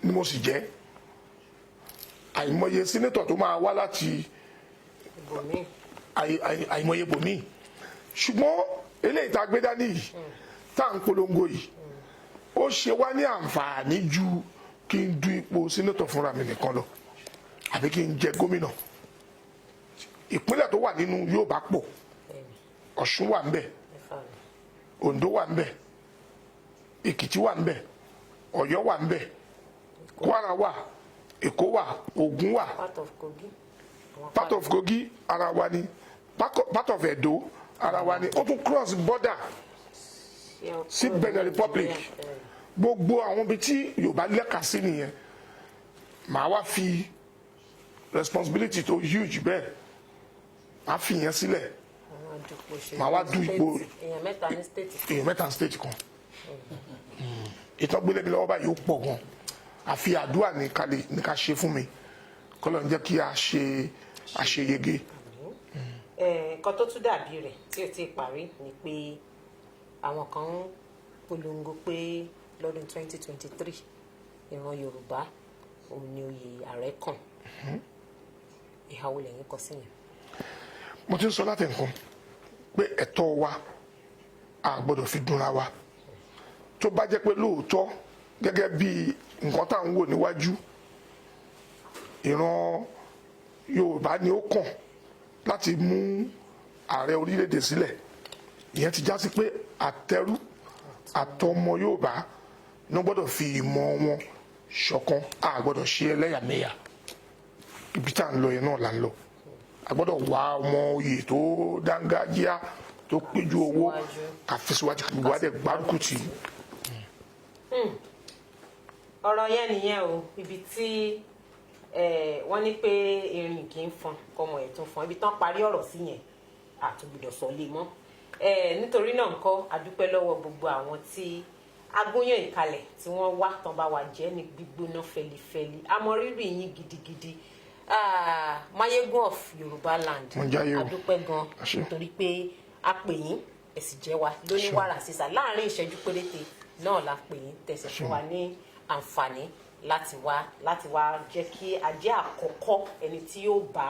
ni mo sì jẹ àìmọye senator tó máa wá láti àìmọye bòmíì ṣùgbọ́n eléyìí tá a gbé dání yìí tá à ń polongo yìí ó ṣe wá ní àǹfààní ju kí n du ipò senator fúnra mi nìkan lọ àbí kí n jẹ gómìnà ìpínlẹ̀ tó wà nínú Yorùbá pọ̀ Ọ̀ṣun wà ń bẹ̀ Oǹdó wà ń bẹ̀ Èkìtì wà ń bẹ̀ Ọ̀yọ́ wà ń bẹ̀ Kwara wà Èkó wà Ògùn wà part of Kogi ara wa ni part of Edo ara wa ni ó tún cross border sí Benin Republic gbogbo àwọn ibi tí Yorùbá lẹ́ka sí nìyẹn màá wá fi responsibility tó huge bẹ́ẹ̀ màá fi yẹn sílẹ̀ màá wá du ipò èèyàn mẹ́ta ní state kan ìtàn gbélé mi lọ́wọ́ báyìí ó pọ̀ gan àfi àdúrà ní ká ṣe fún mi kọ́lọ́ ń jẹ́ kí a ṣe àṣeyege. nǹkan tó tún dàbí rẹ̀ tí ò ti parí ni pé àwọn kan ń polongo pé lọ́dún 2023 ìran Yorùbá òun ni oyè ààrẹ kàn ìhàwó lẹ́yìn kọ sí yẹn. mo ti ń sọ láti nǹkan pé ẹ̀tọ́ wa a gbọ́dọ̀ fi dúnra wa tó bá jẹ́ pé lóòótọ́ gẹ́gẹ́ bí nǹkan tá à ń wò níwájú ìran Yorùbá ni ó kàn láti mú ààrẹ orílẹ̀-èdè sílẹ̀ ìyẹn ti já sí pé àtẹrú àtọmọ Yorùbá ní gbọ́dọ̀ fi ìmọ̀ wọn ṣọ̀kan a gbọ́dọ̀ ṣe ẹlẹ́yàmẹ̀yà ibi tá à ń lọ yẹn náà là ń lọ a gbọ́dọ̀ wá ọmọ oyè tó dángájíá tó péjú owó àfẹsíwájú gbogbo adé gbárùkù tì. ọ̀rọ̀ yẹn nìyẹn o ibi tí wọ́n ní pé erin kì í fọn kọmọ ẹ̀ tún fọn ibi tán parí ọ̀rọ̀ sí yẹn àtúgbìdọ̀ sọ lé mọ́ nítorí náà ńkọ́ adúpẹ́ lọ́wọ́ gbogbo àwọn tí agúnyàn ìkalẹ̀ tí wọ́n wá tán bá wa jẹ́ ní gbígbóná fẹlifẹli àmọrírì yín gidigidi Mayegun of Yorùbá land adúpẹ́ gan nítorí pé a pè yín ẹ sì jẹ́ wa lóní wàrà sísà láàrin ìṣẹ́jú péréte náà la pè yín tẹ̀sẹ̀ fún wa ní àǹfààní láti wá jẹ́ kí a jẹ́ àkọ́kọ́ ẹni tí yóò bá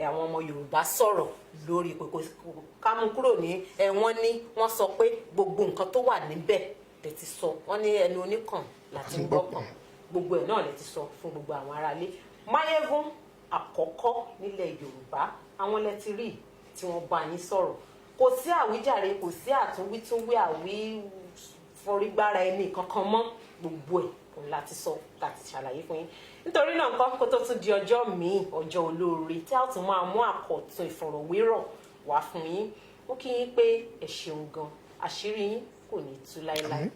àwọn ọmọ Yorùbá sọ̀rọ̀ lórí pé ká mú kúrò ní wọ́n sọ pé gbogbo nǹkan tó wà níbẹ̀ lè ti sọ wọ́n ní ẹnu oníkàn láti ń gbọ́kàn gbogbo ẹ̀ náà lè ti sọ fún gbogbo àwọn aráalé Mayegun àkọ́kọ́ nílẹ̀ Yorùbá àwọn lẹ ti rí tí wọ́n bá yín sọ̀rọ̀ kò sí àwíjàre kò sí àtúnwítúnwí forígbára ẹni kankan mọ́ gbogbo ẹ̀ òun láti sọ láti ṣàlàyé fún yín nítorí náà nǹkan kó tó tún di ọjọ́ míì ọjọ́ olóore tí a tún máa mú àkọ́tún ìfọ̀rọ̀wérọ̀ wá fún yín ó kí yín pé ẹ ṣeun gan àṣírí yín kò ní tú láéláé.